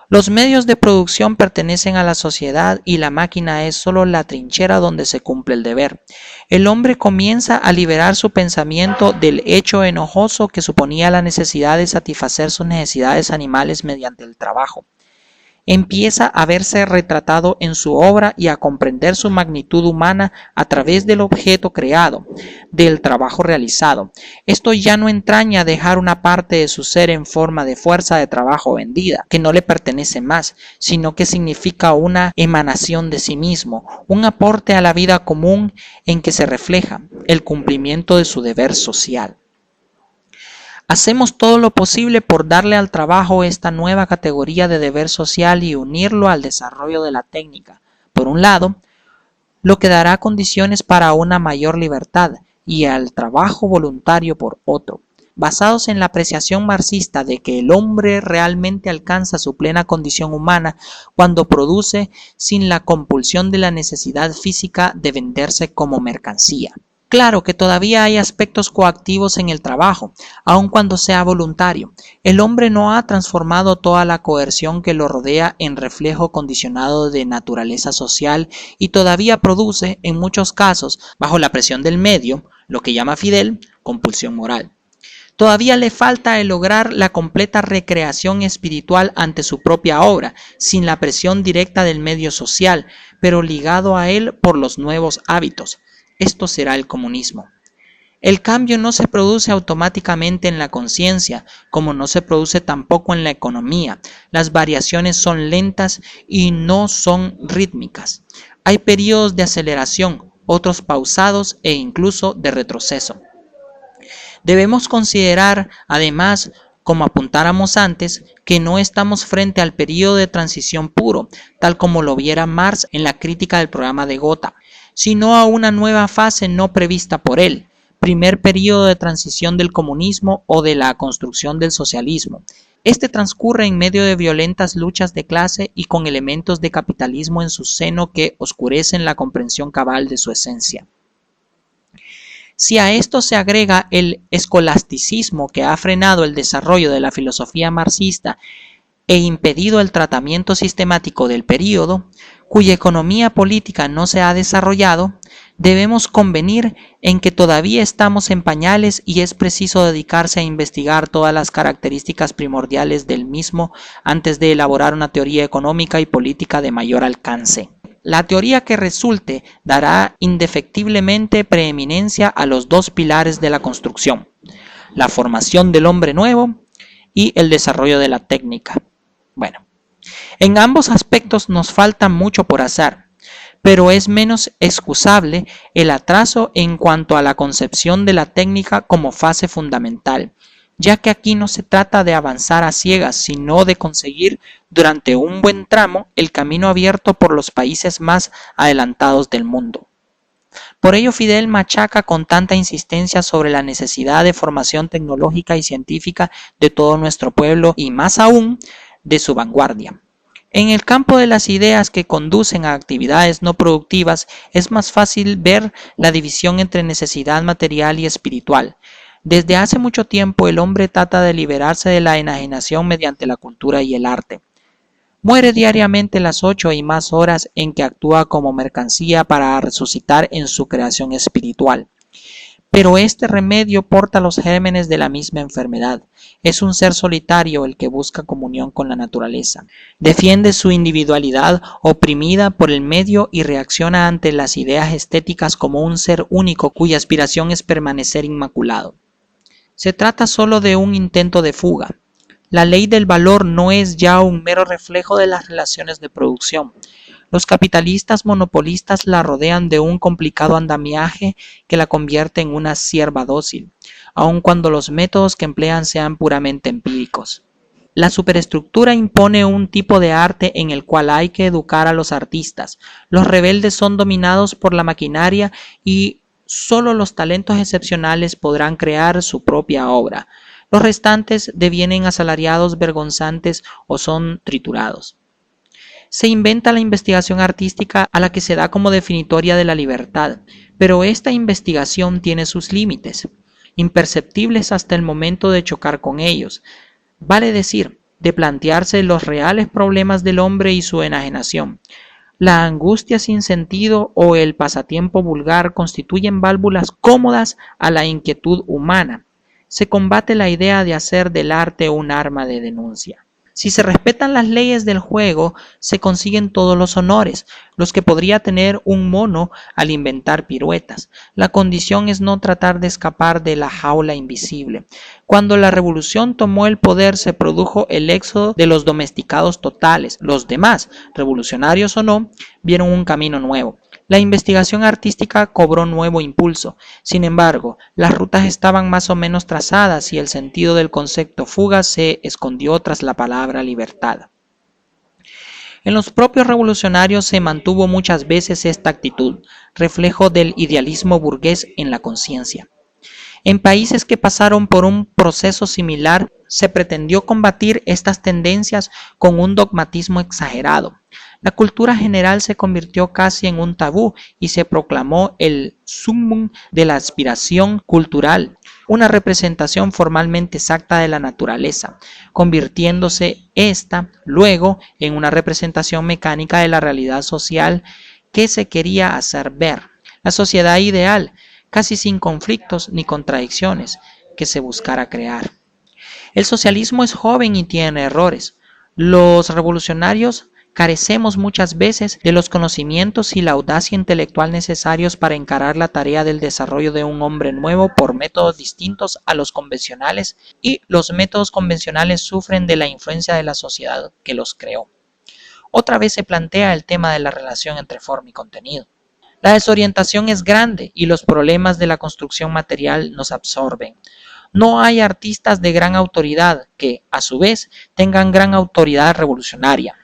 Los medios de producción pertenecen a la sociedad y la máquina es solo la trinchera donde se cumple el deber. El hombre comienza a liberar su pensamiento del hecho enojoso que suponía la necesidad de satisfacer sus necesidades animales mediante el trabajo. Empieza a verse retratado en su obra y a comprender su magnitud humana a través del objeto creado, del trabajo realizado. Esto ya no entraña dejar una parte de su ser en forma de fuerza de trabajo vendida, que no le pertenece más, sino que significa una emanación de sí mismo, un aporte a la vida común en que se refleja el cumplimiento de su deber social. Hacemos todo lo posible por darle al trabajo esta nueva categoría de deber social y unirlo al desarrollo de la técnica, por un lado, lo que dará condiciones para una mayor libertad, y al trabajo voluntario por otro, basados en la apreciación marxista de que el hombre realmente alcanza su plena condición humana cuando produce sin la compulsión de la necesidad física de venderse como mercancía. Claro que todavía hay aspectos coactivos en el trabajo, aun cuando sea voluntario. El hombre no ha transformado toda la coerción que lo rodea en reflejo condicionado de naturaleza social y todavía produce, en muchos casos, bajo la presión del medio, lo que llama Fidel, compulsión moral. Todavía le falta el lograr la completa recreación espiritual ante su propia obra, sin la presión directa del medio social, pero ligado a él por los nuevos hábitos. Esto será el comunismo. El cambio no se produce automáticamente en la conciencia, como no se produce tampoco en la economía. Las variaciones son lentas y no son rítmicas. Hay periodos de aceleración, otros pausados e incluso de retroceso. Debemos considerar, además, como apuntáramos antes, que no estamos frente al periodo de transición puro, tal como lo viera Marx en la crítica del programa de Gotha, sino a una nueva fase no prevista por él, primer periodo de transición del comunismo o de la construcción del socialismo. Este transcurre en medio de violentas luchas de clase y con elementos de capitalismo en su seno que oscurecen la comprensión cabal de su esencia. Si a esto se agrega el escolasticismo que ha frenado el desarrollo de la filosofía marxista e impedido el tratamiento sistemático del período, cuya economía política no se ha desarrollado, debemos convenir en que todavía estamos en pañales y es preciso dedicarse a investigar todas las características primordiales del mismo antes de elaborar una teoría económica y política de mayor alcance. La teoría que resulte dará indefectiblemente preeminencia a los dos pilares de la construcción, la formación del hombre nuevo y el desarrollo de la técnica. Bueno, en ambos aspectos nos falta mucho por hacer, pero es menos excusable el atraso en cuanto a la concepción de la técnica como fase fundamental, ya que aquí no se trata de avanzar a ciegas, sino de conseguir durante un buen tramo el camino abierto por los países más adelantados del mundo. Por ello Fidel machaca con tanta insistencia sobre la necesidad de formación tecnológica y científica de todo nuestro pueblo y más aún de su vanguardia. En el campo de las ideas que conducen a actividades no productivas es más fácil ver la división entre necesidad material y espiritual. Desde hace mucho tiempo el hombre trata de liberarse de la enajenación mediante la cultura y el arte. Muere diariamente las 8 y más horas en que actúa como mercancía para resucitar en su creación espiritual. Pero este remedio porta los gérmenes de la misma enfermedad. Es un ser solitario el que busca comunión con la naturaleza. Defiende su individualidad oprimida por el medio y reacciona ante las ideas estéticas como un ser único cuya aspiración es permanecer inmaculado. Se trata solo de un intento de fuga. La ley del valor no es ya un mero reflejo de las relaciones de producción. Los capitalistas monopolistas la rodean de un complicado andamiaje que la convierte en una sierva dócil, aun cuando los métodos que emplean sean puramente empíricos. La superestructura impone un tipo de arte en el cual hay que educar a los artistas. Los rebeldes son dominados por la maquinaria y solo los talentos excepcionales podrán crear su propia obra. Los restantes devienen asalariados vergonzantes o son triturados. Se inventa la investigación artística a la que se da como definitoria de la libertad, pero esta investigación tiene sus límites, imperceptibles hasta el momento de chocar con ellos. Vale decir, de plantearse los reales problemas del hombre y su enajenación. La angustia sin sentido o el pasatiempo vulgar constituyen válvulas cómodas a la inquietud humana. Se combate la idea de hacer del arte un arma de denuncia. Si se respetan las leyes del juego, se consiguen todos los honores, los que podría tener un mono al inventar piruetas. La condición es no tratar de escapar de la jaula invisible. Cuando la revolución tomó el poder, se produjo el éxodo de los domesticados totales. Los demás, revolucionarios o no, vieron un camino nuevo. La investigación artística cobró nuevo impulso. Sin embargo, las rutas estaban más o menos trazadas y el sentido del concepto fuga se escondió tras la palabra libertad. En los propios revolucionarios se mantuvo muchas veces esta actitud, reflejo del idealismo burgués en la conciencia. En países que pasaron por un proceso similar, se pretendió combatir estas tendencias con un dogmatismo exagerado. La cultura general se convirtió casi en un tabú y se proclamó el summum de la aspiración cultural, una representación formalmente exacta de la naturaleza, convirtiéndose esta luego en una representación mecánica de la realidad social que se quería hacer ver. La sociedad ideal, casi sin conflictos ni contradicciones, que se buscara crear. El socialismo es joven y tiene errores. Los revolucionarios carecemos muchas veces de los conocimientos y la audacia intelectual necesarios para encarar la tarea del desarrollo de un hombre nuevo por métodos distintos a los convencionales, y los métodos convencionales sufren de la influencia de la sociedad que los creó. Otra vez se plantea el tema de la relación entre forma y contenido. La desorientación es grande y los problemas de la construcción material nos absorben. No hay artistas de gran autoridad que, a su vez, tengan gran autoridad revolucionaria.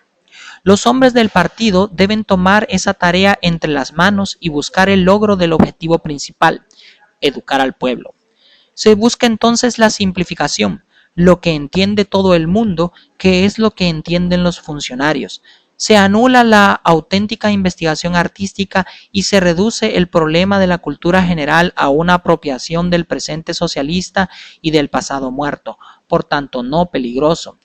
Los hombres del partido deben tomar esa tarea entre las manos y buscar el logro del objetivo principal, educar al pueblo. Se busca entonces la simplificación, lo que entiende todo el mundo, que es lo que entienden los funcionarios. Se anula la auténtica investigación artística y se reduce el problema de la cultura general a una apropiación del presente socialista y del pasado muerto, por tanto no peligroso.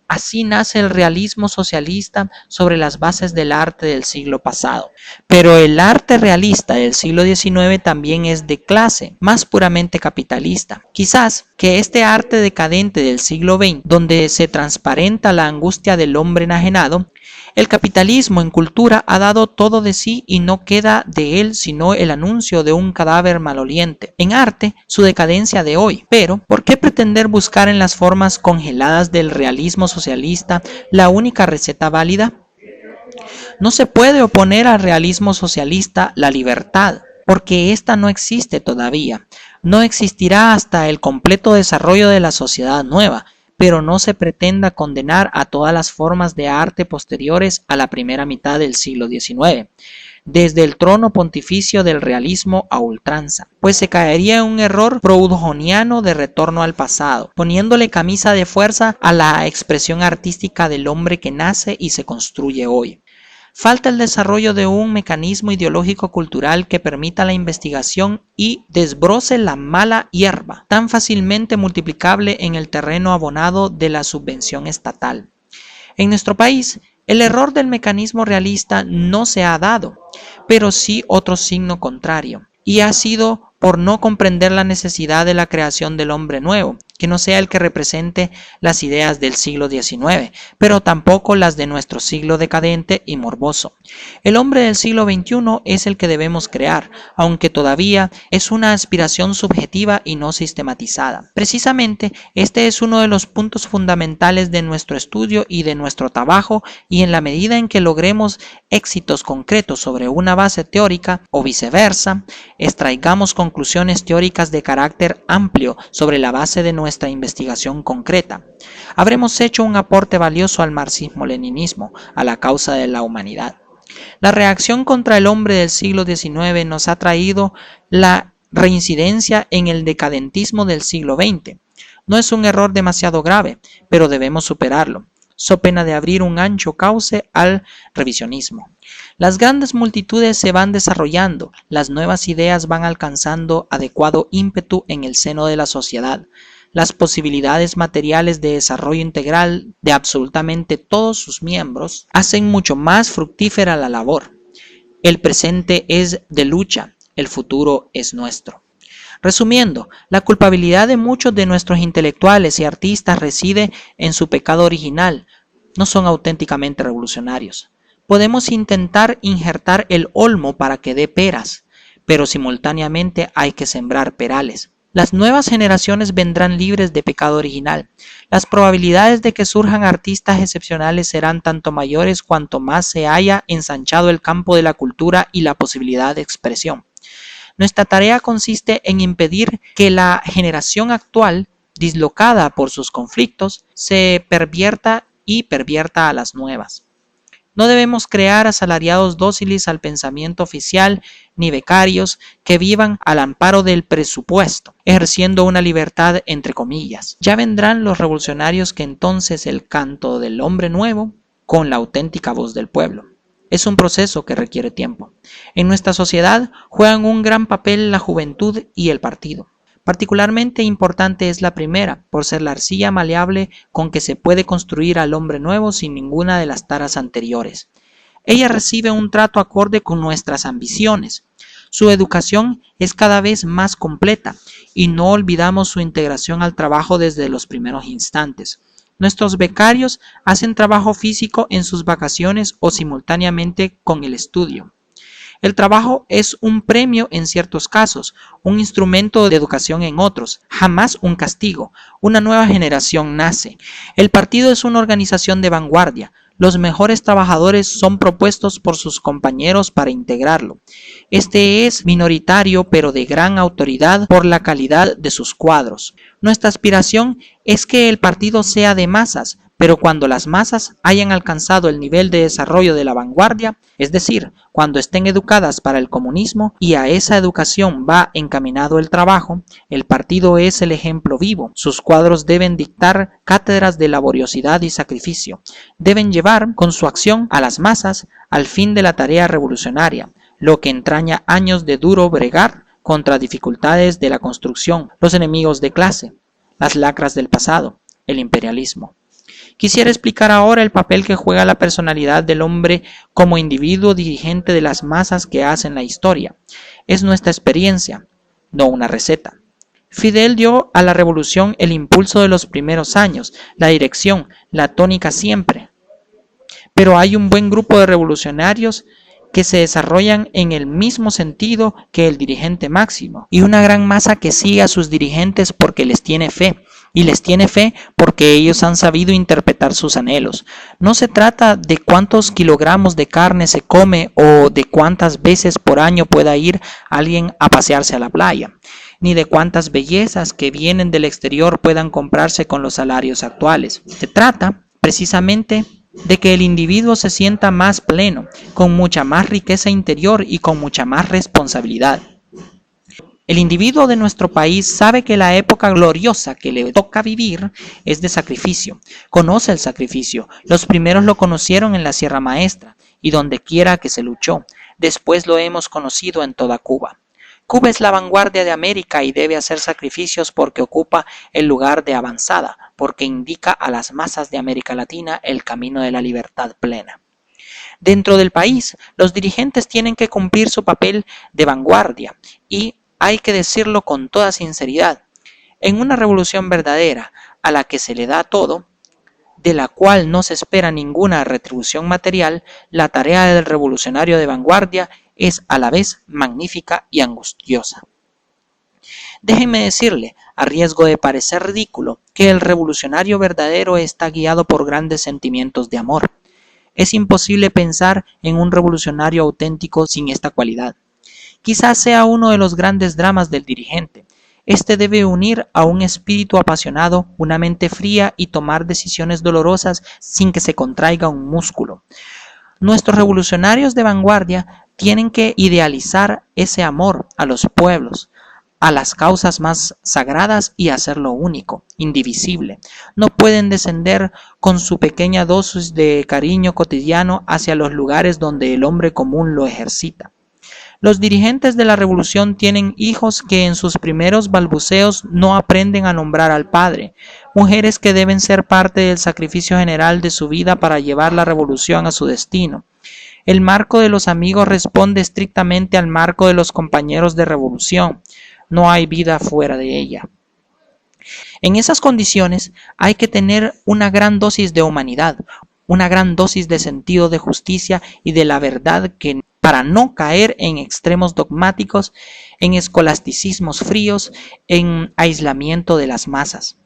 Así nace el realismo socialista sobre las bases del arte del siglo pasado. Pero el arte realista del siglo XIX también es de clase, más puramente capitalista. Quizás que este arte decadente del siglo XX, donde se transparenta la angustia del hombre enajenado, el capitalismo en cultura ha dado todo de sí y no queda de él sino el anuncio de un cadáver maloliente. En arte, su decadencia de hoy. Pero, ¿por qué pretender buscar en las formas congeladas del realismo socialista la única receta válida? No se puede oponer al realismo socialista la libertad, porque ésta no existe todavía. No existirá hasta el completo desarrollo de la sociedad nueva, pero no se pretenda condenar a todas las formas de arte posteriores a la primera mitad del siglo XIX, desde el trono pontificio del realismo a ultranza, pues se caería en un error proudhoniano de retorno al pasado, poniéndole camisa de fuerza a la expresión artística del hombre que nace y se construye hoy. Falta el desarrollo de un mecanismo ideológico cultural que permita la investigación y desbroce la mala hierba, tan fácilmente multiplicable en el terreno abonado de la subvención estatal. En nuestro país, el error del mecanismo realista no se ha dado, pero sí otro signo contrario, y ha sido por no comprender la necesidad de la creación del hombre nuevo, que no sea el que represente las ideas del siglo XIX, pero tampoco las de nuestro siglo decadente y morboso. El hombre del siglo XXI es el que debemos crear, aunque todavía es una aspiración subjetiva y no sistematizada. Precisamente, este es uno de los puntos fundamentales de nuestro estudio y de nuestro trabajo, y en la medida en que logremos éxitos concretos sobre una base teórica, o viceversa, extraigamos conclusiones teóricas de carácter amplio sobre la base de nuestra investigación concreta, habremos hecho un aporte valioso al marxismo-leninismo, a la causa de la humanidad. La reacción contra el hombre del siglo XIX nos ha traído la reincidencia en el decadentismo del siglo XX. No es un error demasiado grave, pero debemos superarlo, so pena de abrir un ancho cauce al revisionismo. Las grandes multitudes se van desarrollando, las nuevas ideas van alcanzando adecuado ímpetu en el seno de la sociedad. Las posibilidades materiales de desarrollo integral de absolutamente todos sus miembros hacen mucho más fructífera la labor. El presente es de lucha, el futuro es nuestro. Resumiendo, la culpabilidad de muchos de nuestros intelectuales y artistas reside en su pecado original. No son auténticamente revolucionarios. Podemos intentar injertar el olmo para que dé peras, pero simultáneamente hay que sembrar perales. Las nuevas generaciones vendrán libres de pecado original. Las probabilidades de que surjan artistas excepcionales serán tanto mayores cuanto más se haya ensanchado el campo de la cultura y la posibilidad de expresión. Nuestra tarea consiste en impedir que la generación actual, dislocada por sus conflictos, se pervierta a las nuevas. No debemos crear asalariados dóciles al pensamiento oficial, ni becarios que vivan al amparo del presupuesto, ejerciendo una libertad entre comillas. Ya vendrán los revolucionarios que entonces el canto del hombre nuevo con la auténtica voz del pueblo. Es un proceso que requiere tiempo. En nuestra sociedad juegan un gran papel la juventud y el partido. Particularmente importante es la primera, por ser la arcilla maleable con que se puede construir al hombre nuevo sin ninguna de las taras anteriores. Ella recibe un trato acorde con nuestras ambiciones. Su educación es cada vez más completa y no olvidamos su integración al trabajo desde los primeros instantes. Nuestros becarios hacen trabajo físico en sus vacaciones o simultáneamente con el estudio. El trabajo es un premio en ciertos casos, un instrumento de educación en otros, jamás un castigo. Una nueva generación nace. El partido es una organización de vanguardia. Los mejores trabajadores son propuestos por sus compañeros para integrarlo. Este es minoritario pero de gran autoridad por la calidad de sus cuadros. Nuestra aspiración es que el partido sea de masas, pero cuando las masas hayan alcanzado el nivel de desarrollo de la vanguardia, es decir, cuando estén educadas para el comunismo y a esa educación va encaminado el trabajo, el partido es el ejemplo vivo. Sus cuadros deben dictar cátedras de laboriosidad y sacrificio. Deben llevar con su acción a las masas al fin de la tarea revolucionaria, lo que entraña años de duro bregar contra dificultades de la construcción, los enemigos de clase, las lacras del pasado, el imperialismo. Quisiera explicar ahora el papel que juega la personalidad del hombre como individuo dirigente de las masas que hacen la historia. Es nuestra experiencia, no una receta. Fidel dio a la revolución el impulso de los primeros años, la dirección, la tónica siempre. Pero hay un buen grupo de revolucionarios que se desarrollan en el mismo sentido que el dirigente máximo, y una gran masa que sigue a sus dirigentes porque les tiene fe, y les tiene fe porque ellos han sabido interpretar sus anhelos. No se trata de cuántos kilogramos de carne se come o de cuántas veces por año pueda ir alguien a pasearse a la playa, ni de cuántas bellezas que vienen del exterior puedan comprarse con los salarios actuales. Se trata, precisamente, de que el individuo se sienta más pleno, con mucha más riqueza interior y con mucha más responsabilidad. El individuo de nuestro país sabe que la época gloriosa que le toca vivir es de sacrificio. Conoce el sacrificio. Los primeros lo conocieron en la Sierra Maestra y donde quiera que se luchó. Después lo hemos conocido en toda Cuba. Cuba es la vanguardia de América y debe hacer sacrificios porque ocupa el lugar de avanzada, porque indica a las masas de América Latina el camino de la libertad plena. Dentro del país, los dirigentes tienen que cumplir su papel de vanguardia y hay que decirlo con toda sinceridad. En una revolución verdadera, a la que se le da todo, de la cual no se espera ninguna retribución material, la tarea del revolucionario de vanguardia es a la vez magnífica y angustiosa. Déjenme decirle, a riesgo de parecer ridículo, que el revolucionario verdadero está guiado por grandes sentimientos de amor. Es imposible pensar en un revolucionario auténtico sin esta cualidad. Quizás sea uno de los grandes dramas del dirigente. Este debe unir a un espíritu apasionado, una mente fría y tomar decisiones dolorosas sin que se contraiga un músculo. Nuestros revolucionarios de vanguardia tienen que idealizar ese amor a los pueblos, a las causas más sagradas y hacerlo único, indivisible. No pueden descender con su pequeña dosis de cariño cotidiano hacia los lugares donde el hombre común lo ejercita. Los dirigentes de la revolución tienen hijos que en sus primeros balbuceos no aprenden a nombrar al Padre, mujeres que deben ser parte del sacrificio general de su vida para llevar la revolución a su destino. El marco de los amigos responde estrictamente al marco de los compañeros de revolución. No hay vida fuera de ella. En esas condiciones hay que tener una gran dosis de humanidad, una gran dosis de sentido de justicia y de la verdad para no caer en extremos dogmáticos, en escolasticismos fríos, en aislamiento de las masas.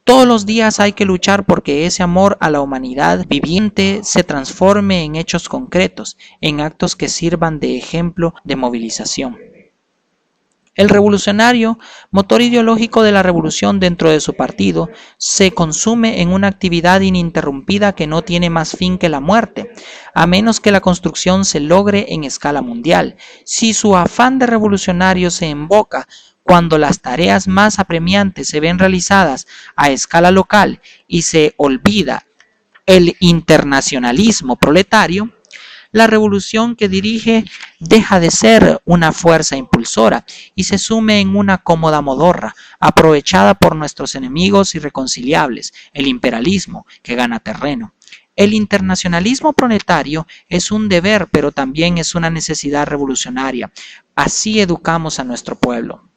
Todos los días hay que luchar porque ese amor a la humanidad viviente se transforme en hechos concretos, en actos que sirvan de ejemplo de movilización. El revolucionario, motor ideológico de la revolución dentro de su partido, se consume en una actividad ininterrumpida que no tiene más fin que la muerte, a menos que la construcción se logre en escala mundial. Si su afán de revolucionario se emboca cuando las tareas más apremiantes se ven realizadas a escala local y se olvida el internacionalismo proletario, la revolución que dirige deja de ser una fuerza impulsora y se sume en una cómoda modorra, aprovechada por nuestros enemigos irreconciliables, el imperialismo, que gana terreno. El internacionalismo proletario es un deber, pero también es una necesidad revolucionaria. Así educamos a nuestro pueblo.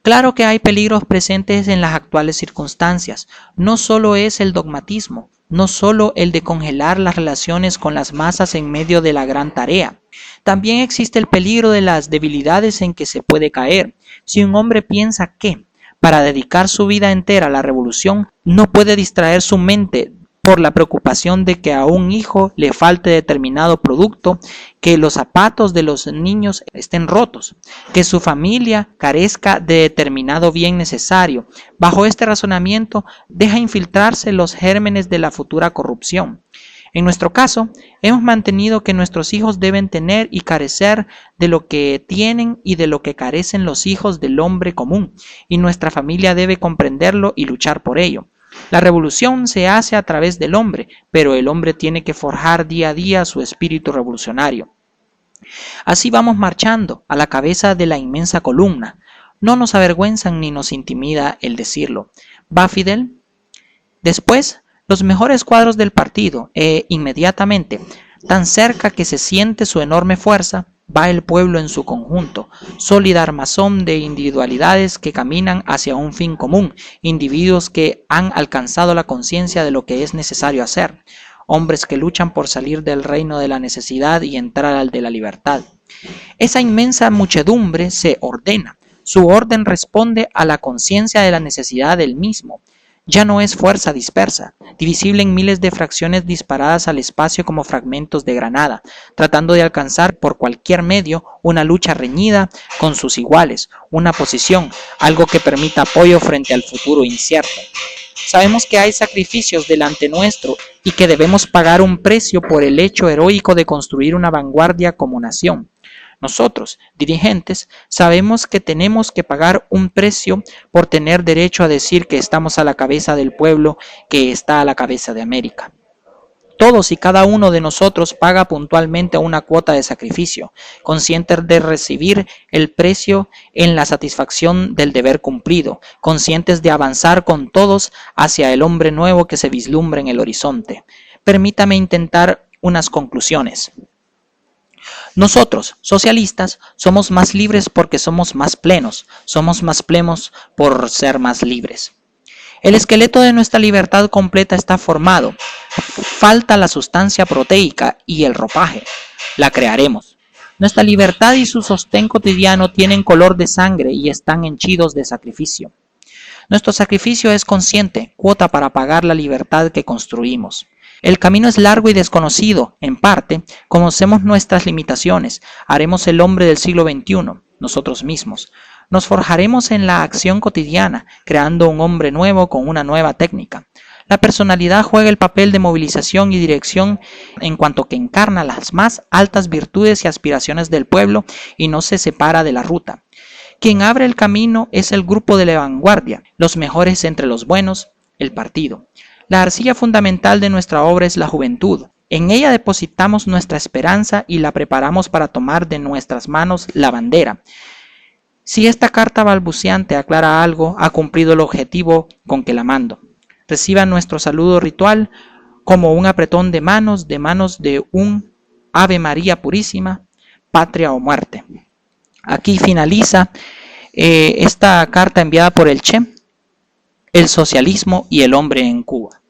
Claro que hay peligros presentes en las actuales circunstancias. No solo es el dogmatismo, no solo el de congelar las relaciones con las masas en medio de la gran tarea. También existe el peligro de las debilidades en que se puede caer. Si un hombre piensa que, para dedicar su vida entera a la revolución, no puede distraer su mente por la preocupación de que a un hijo le falte determinado producto, que los zapatos de los niños estén rotos, que su familia carezca de determinado bien necesario. Bajo este razonamiento deja infiltrarse los gérmenes de la futura corrupción. En nuestro caso, hemos mantenido que nuestros hijos deben tener y carecer de lo que tienen y de lo que carecen los hijos del hombre común, y nuestra familia debe comprenderlo y luchar por ello. La revolución se hace a través del hombre, pero el hombre tiene que forjar día a día su espíritu revolucionario. Así vamos marchando a la cabeza de la inmensa columna. No nos avergüenzan ni nos intimida el decirlo. ¿Va Fidel? Después, los mejores cuadros del partido inmediatamente, tan cerca que se siente su enorme fuerza, va el pueblo en su conjunto, sólida armazón de individualidades que caminan hacia un fin común, individuos que han alcanzado la conciencia de lo que es necesario hacer, hombres que luchan por salir del reino de la necesidad y entrar al de la libertad. Esa inmensa muchedumbre se ordena, su orden responde a la conciencia de la necesidad del mismo. Ya no es fuerza dispersa, divisible en miles de fracciones disparadas al espacio como fragmentos de granada, tratando de alcanzar por cualquier medio una lucha reñida con sus iguales, una posición, algo que permita apoyo frente al futuro incierto. Sabemos que hay sacrificios delante nuestro y que debemos pagar un precio por el hecho heroico de construir una vanguardia como nación. Nosotros, dirigentes, sabemos que tenemos que pagar un precio por tener derecho a decir que estamos a la cabeza del pueblo que está a la cabeza de América. Todos y cada uno de nosotros paga puntualmente una cuota de sacrificio, conscientes de recibir el precio en la satisfacción del deber cumplido, conscientes de avanzar con todos hacia el hombre nuevo que se vislumbra en el horizonte. Permítame intentar unas conclusiones. Nosotros, socialistas, somos más libres porque somos más plenos por ser más libres. El esqueleto de nuestra libertad completa está formado. Falta la sustancia proteica y el ropaje. La crearemos. Nuestra libertad y su sostén cotidiano tienen color de sangre y están henchidos de sacrificio. Nuestro sacrificio es consciente, cuota para pagar la libertad que construimos. El camino es largo y desconocido. En parte, conocemos nuestras limitaciones. Haremos el hombre del siglo XXI, nosotros mismos. Nos forjaremos en la acción cotidiana, creando un hombre nuevo con una nueva técnica. La personalidad juega el papel de movilización y dirección en cuanto que encarna las más altas virtudes y aspiraciones del pueblo y no se separa de la ruta. Quien abre el camino es el grupo de la vanguardia, los mejores entre los buenos, el partido. La arcilla fundamental de nuestra obra es la juventud. En ella depositamos nuestra esperanza y la preparamos para tomar de nuestras manos la bandera. Si esta carta balbuceante aclara algo, ha cumplido el objetivo con que la mando. Reciba nuestro saludo ritual como un apretón de manos de un Ave María Purísima, patria o muerte. Aquí finaliza esta carta enviada por el Che, el socialismo y el hombre en Cuba.